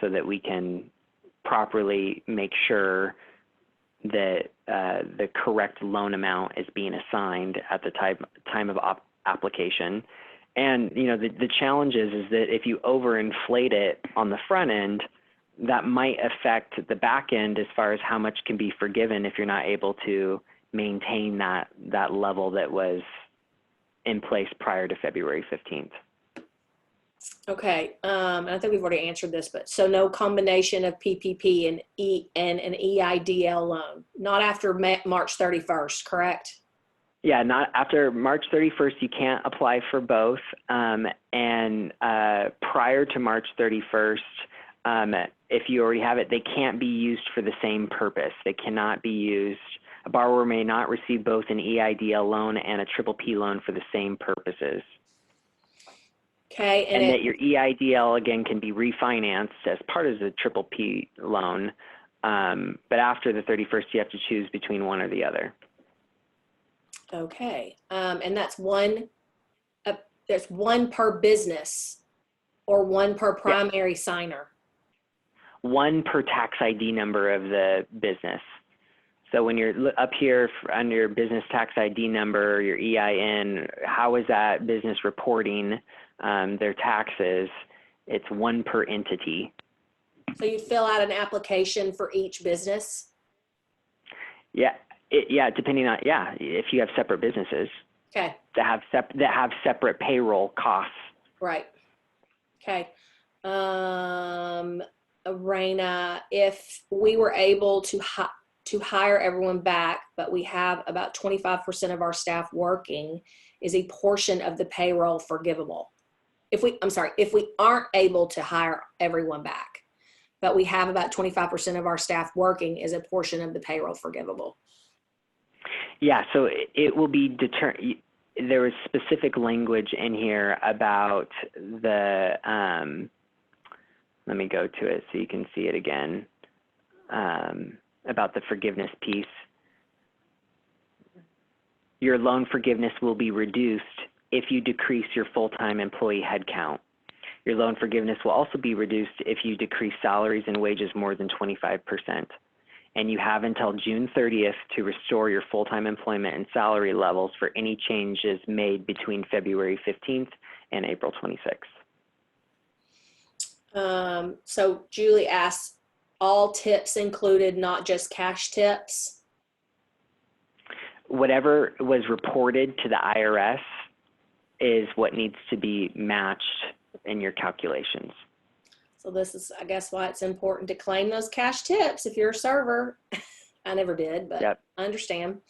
so that we can properly make sure that the correct loan amount is being assigned at the time of application. And you know, the challenge is that if you overinflate it on the front end, that might affect the back end as far as how much can be forgiven if you're not able to maintain that level that was in place prior to February 15th. Okay, I think we've already answered this, but so no combination of PPP and an EIDL loan, not after March 31st, correct? Yeah, not after March 31st, you can't apply for both. And prior to March 31st, if you already have it, they can't be used for the same purpose. They cannot be used. A borrower may not receive both an EIDL loan and a PPP loan for the same purposes. Okay. And that your EIDL, again, can be refinanced as part of the PPP loan. But after the 31st, you have to choose between one or the other. Okay. And that's there's one per business or one per primary signer? One per tax ID number of the business. So when you're up here under your business tax ID number, your EIN, how is that business reporting their taxes? It's one per entity. So you fill out an application for each business? Yeah, depending on, if you have separate businesses. Okay. That have separate payroll costs. Right. Okay. Raina, if we were able to hire everyone back, but we have about 25% of our staff working, is a portion of the payroll forgivable? If we aren't able to hire everyone back, but we have about 25% of our staff working, is a portion of the payroll forgivable? Yeah, so it will be there is specific language in here about the, let me go to it so you can see it again, about the forgiveness piece. Your loan forgiveness will be reduced if you decrease your full-time employee headcount. Your loan forgiveness will also be reduced if you decrease salaries and wages more than 25%. and you have until June 30th to restore your full-time employment and salary levels for any changes made between February 15th and April 26th. So Julie asks, all tips included, not just cash tips? Whatever was reported to the IRS is what needs to be matched in your calculations. So this is, I guess, why it's important to claim those cash tips if you're a server. I never did, but Yep. I understand.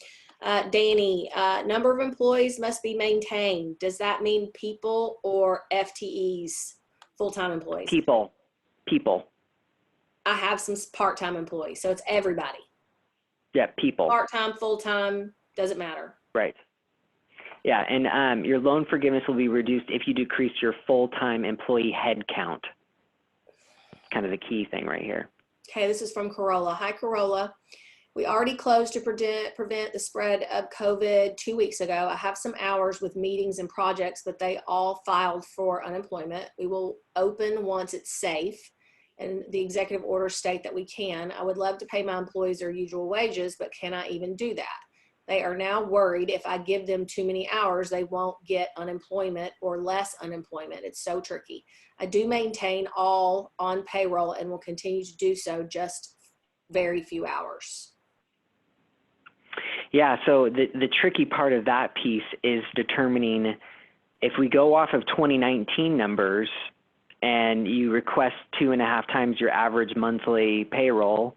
Danny, number of employees must be maintained. Does that mean people or FTEs, full-time employees? People. I have some part-time employees, so it's everybody. Yeah, people. Part-time, full-time, doesn't matter. Right. Yeah, and your loan forgiveness will be reduced if you decrease your full-time employee head count. Kind of the key thing right here. Okay, this is from Corolla. Hi, Corolla. We already closed to prevent the spread of COVID 2 weeks ago. I have some hours with meetings and projects, but they all filed for unemployment. We will open once it's safe, and the executive orders state that we can. I would love to pay my employees their usual wages, but can I even do that? They are now worried if I give them too many hours, they won't get unemployment or less unemployment. It's so tricky. I do maintain all on payroll and will continue to do so, just very few hours. Yeah, so the tricky part of that piece is determining if we go off of 2019 numbers and you request 2.5 times your average monthly payroll,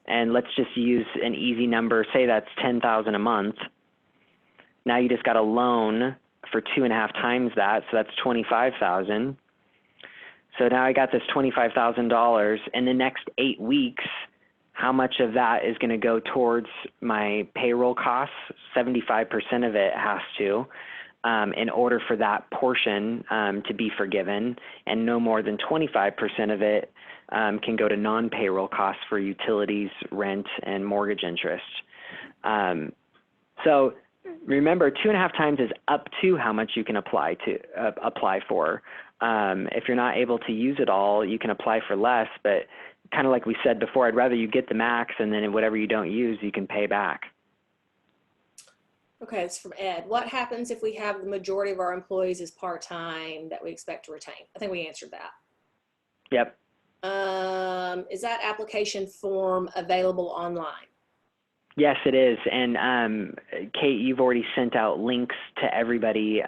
and let's just use an easy number, say that's $10,000 a month. Now you just got a loan for 2.5 times that, so that's $25,000. So now I got this $25,000. In the next 8 weeks, how much of that is going to go towards my payroll costs? 75% of it has to, in order for that portion to be forgiven, and no more than 25% of it can go to non-payroll costs for utilities, rent, and mortgage interest. So remember, 2.5 times is up to how much you can apply for. If you're not able to use it all, you can apply for less, but kind of like we said before, I'd rather you get the max, and then whatever you don't use, you can pay back. Okay, it's from Ed. What happens if we have the majority of our employees as part-time that we expect to retain? I think we answered that. Yep. Is that application form available online? Yes, it is. And Kate, you've already sent out links to everybody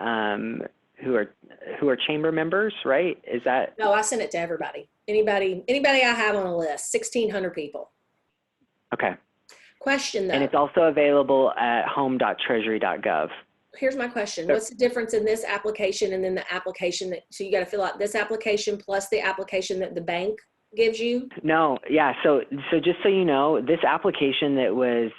who are chamber members, right? Is that? No, I sent it to everybody. Anybody I have on a list, 1,600 people. Okay. Question though. And it's also available at home.treasury.gov. Here's my question. What's the difference in this application and then the application that, so you got to fill out this application plus the application that the bank gives you? No, yeah. So just so you know, this application that was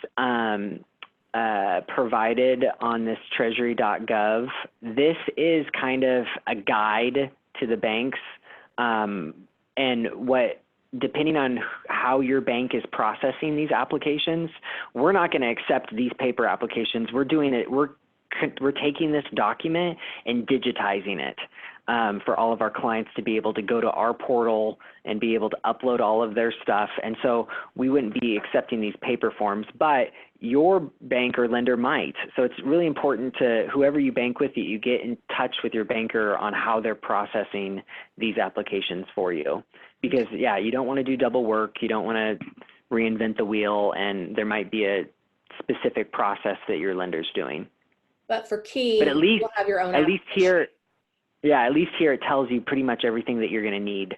provided on this treasury.gov, this is kind of a guide to the banks, and depending on how your bank is processing these applications, we're not going to accept these paper applications. We're doing it. We're taking this document and digitizing it for all of our clients to be able to go to our portal and be able to upload all of their stuff. And so we wouldn't be accepting these paper forms, but your bank or lender might. So it's really important to whoever you bank with that you get in touch with your banker on how they're processing these applications for you. Because, yeah, you don't want to do double work. You don't want to reinvent the wheel, and there might be a specific process that your lender's doing. But for Key, but at least, you'll have your own at least here it tells you pretty much everything that you're going to need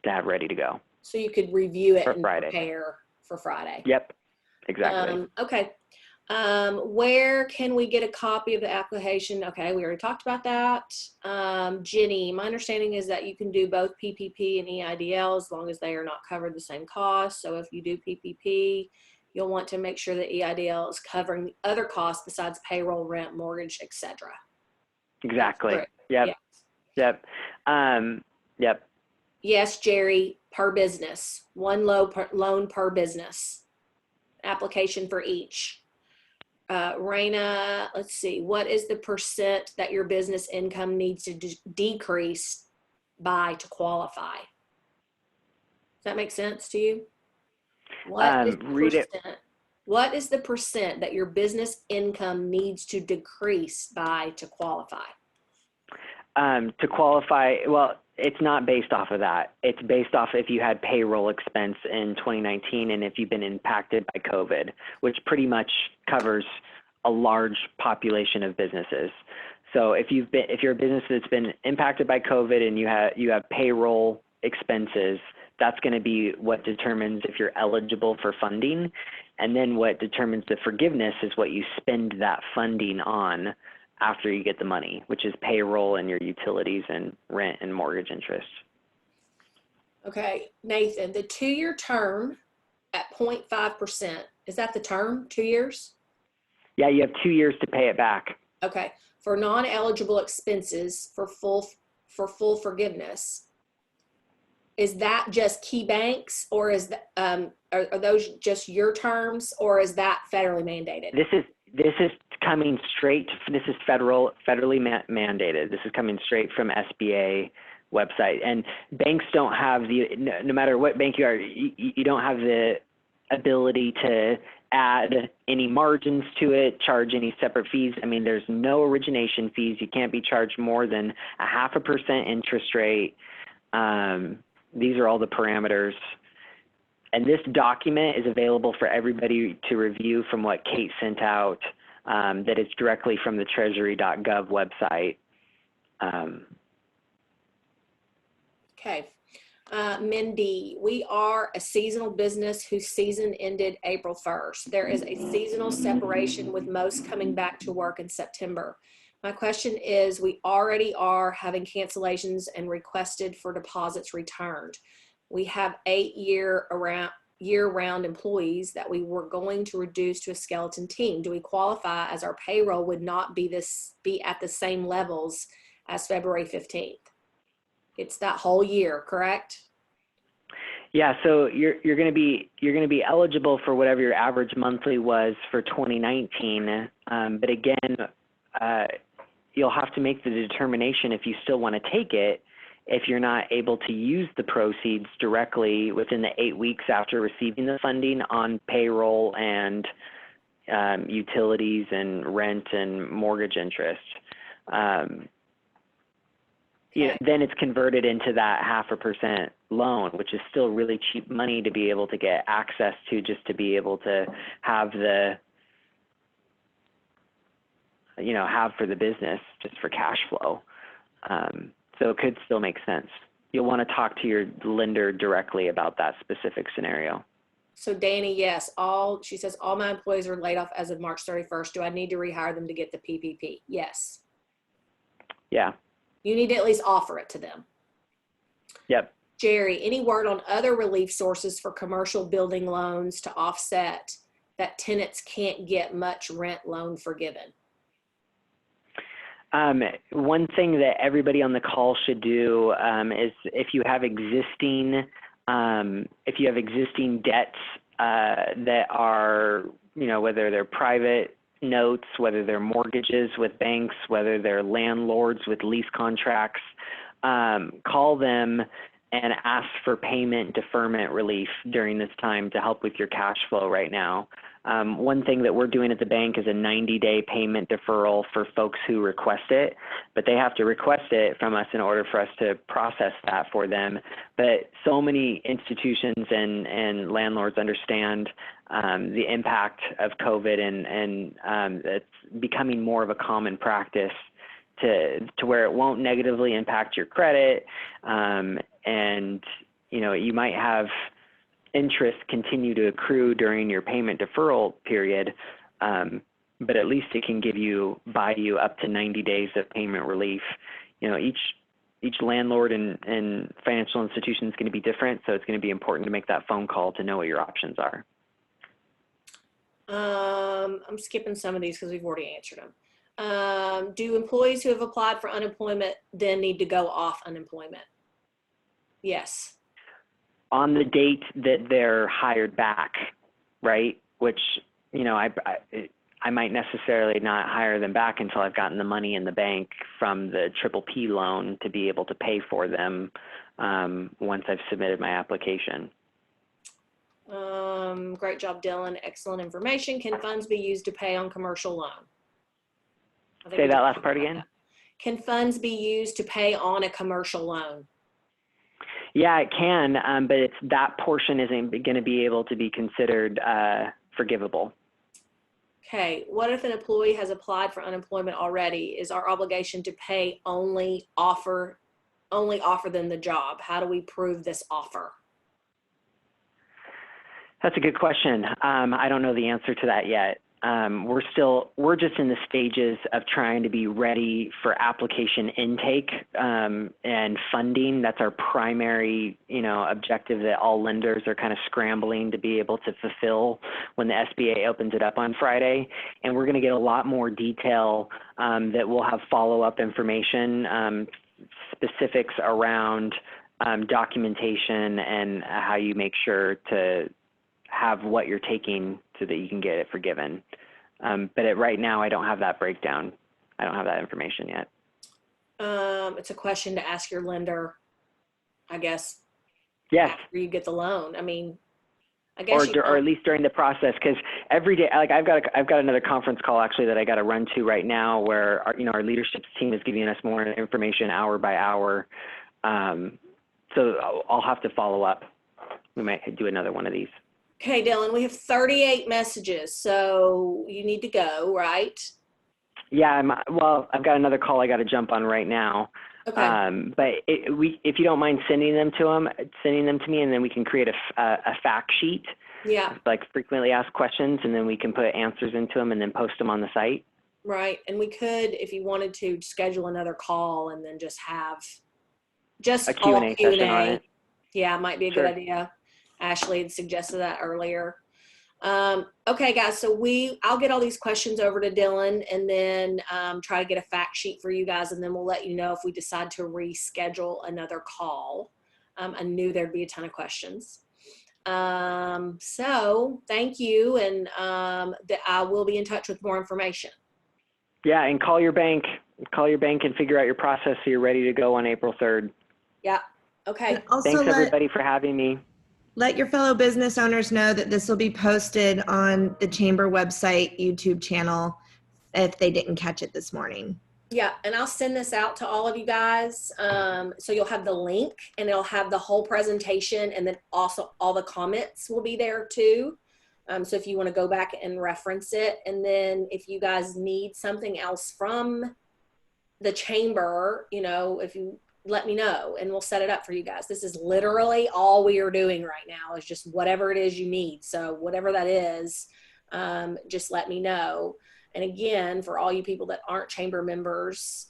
to have ready to go. So you could review it and Friday. prepare for Friday. Yep, exactly. Okay. Where can we get a copy of the application? Okay, we already talked about that. Jenny, my understanding is that you can do both PPP and EIDL as long as they are not covered the same cost. So if you do PPP, you'll want to make sure that EIDL is covering the other costs besides payroll, rent, mortgage, etc. Exactly. Yep. Yes. Yep. Yep. Yes, Jerry, per business. One loan per business. Application for each. Raina, let's see. What is the percent that your business income needs to decrease by to qualify? Does that make sense to you? Read it. What is the percent that your business income needs to decrease by to qualify? To qualify, well, it's not based off of that. It's based off if you had payroll expense in 2019 and if you've been impacted by COVID, which pretty much covers a large population of businesses. So if you're a business that's been impacted by COVID and you have payroll expenses, that's going to be what determines if you're eligible for funding. And then what determines the forgiveness is what you spend that funding on after you get the money, which is payroll and your utilities and rent and mortgage interest. Okay, Nathan, the 2-year term at 0.5%, is that the term, 2 years? Yeah, you have 2 years to pay it back. Okay, for non-eligible expenses for full forgiveness, is that just Key Banks, or is that, are those just your terms, or is that federally mandated? This is coming straight. This is federally mandated. This is coming straight from SBA website. And banks don't have no matter what bank you are, you don't have the ability to add any margins to it, charge any separate fees. I mean, there's no origination fees. You can't be charged more than 0.5% interest rate. These are all the parameters. And this document is available for everybody to review from what Kate sent out, that is directly from the treasury.gov website. Okay. Mindy, we are a seasonal business whose season ended April 1st. There is a seasonal separation with most coming back to work in September. My question is, we already are having cancellations and requested for deposits returned. We have 8 year-round employees that we were going to reduce to a skeleton team. Do we qualify, as our payroll would not be at the same levels as February 15th? It's that whole year, correct? Yeah, so you're going to be eligible for whatever your average monthly was for 2019. But again, you'll have to make the determination if you still want to take it, if you're not able to use the proceeds directly within the 8 weeks after receiving the funding on payroll and utilities and rent and mortgage interest. Then it's converted into that 0.5% loan, which is still really cheap money to be able to get access to, just to be able to have have for the business, just for cash flow. So it could still make sense. You'll want to talk to your lender directly about that specific scenario. So Danny, yes, she says, all my employees are laid off as of March 31st. Do I need to rehire them to get the PPP? Yes. Yeah. You need to at least offer it to them. Yep. Jerry, any word on other relief sources for commercial building loans to offset that tenants can't get much rent loan forgiven? One thing that everybody on the call should do is if you have existing debts that are, whether they're private notes, whether they're mortgages with banks, whether they're landlords with lease contracts, call them and ask for payment deferment relief during this time to help with your cash flow right now. One thing that we're doing at the bank is a 90-day payment deferral for folks who request it, but they have to request it from us in order for us to process that for them. But so many institutions and landlords understand the impact of COVID, and it's becoming more of a common practice to where it won't negatively impact your credit, and you might have interest continue to accrue during your payment deferral period, but at least it can buy you up to 90 days of payment relief. Each landlord and financial institution is going to be different, so it's going to be important to make that phone call to know what your options are. I'm skipping some of these because we've already answered them. Do employees who have applied for unemployment then need to go off unemployment? Yes. On the date that they're hired back, right? Which, I might necessarily not hire them back until I've gotten the money in the bank from the PPP loan to be able to pay for them once I've submitted my application. Great job, Dillon. Excellent information. Can funds be used to pay on commercial loan? Say that last part again. Can funds be used to pay on a commercial loan? Yeah, it can, but that portion isn't going to be able to be considered forgivable. Okay, what if an employee has applied for unemployment already? Is our obligation to pay only offer them the job? How do we prove this offer? That's a good question. I don't know the answer to that yet. We're just in the stages of trying to be ready for application intake and funding. That's our primary, objective that all lenders are kind of scrambling to be able to fulfill when the SBA opens it up on Friday. And we're going to get a lot more detail that will have follow-up information, specifics around documentation and how you make sure to have what you're taking so that you can get it forgiven. But right now, I don't have that breakdown. I don't have that information yet. It's a question to ask your lender, I guess. Yes. After you get the loan. I mean, I guess or at least during the process, because every day, like I've got another conference call actually that I got to run to right now, where our leadership team is giving us more information hour by hour. So I'll have to follow up. We might do another one of these. Okay, Dillon, we have 38 messages, so you need to go, right? Yeah, I've got another call I got to jump on right now. Okay. But if you don't mind sending them to me, and then we can create a fact sheet. Yeah. Like frequently asked questions, and then we can put answers into them and then post them on the site. Right, and we could, if you wanted to, schedule another call and then just have a Q&A session on it. Yeah, it might be a good idea. Ashley had suggested that earlier. Okay, guys, so I'll get all these questions over to Dillon and then try to get a fact sheet for you guys, and then we'll let you know if we decide to reschedule another call. I knew there'd be a ton of questions. So thank you, and I will be in touch with more information. Yeah, and call your bank and figure out your process so you're ready to go on April 3rd. Yeah, okay. Thanks everybody for having me. Let your fellow business owners know that this will be posted on the Chamber website, YouTube channel, if they didn't catch it this morning. Yeah, and I'll send this out to all of you guys. So you'll have the link, and it'll have the whole presentation, and then also all the comments will be there too. So if you want to go back and reference it, and then if you guys need something else from the Chamber, if you let me know and we'll set it up for you guys. This is literally all we are doing right now is just whatever it is you need. So whatever that is, just let me know. And again, for all you people that aren't Chamber members,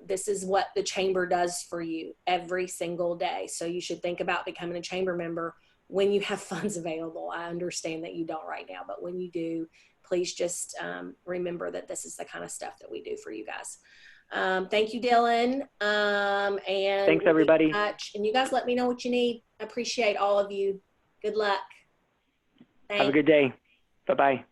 this is what the Chamber does for you every single day. So you should think about becoming a Chamber member when you have funds available. I understand that you don't right now, but when you do, please just remember that this is the kind of stuff that we do for you guys. Thank you, Dillon. And thanks, everybody. And you guys let me know what you need. I appreciate all of you. Good luck. Thanks. Have a good day. Bye-bye.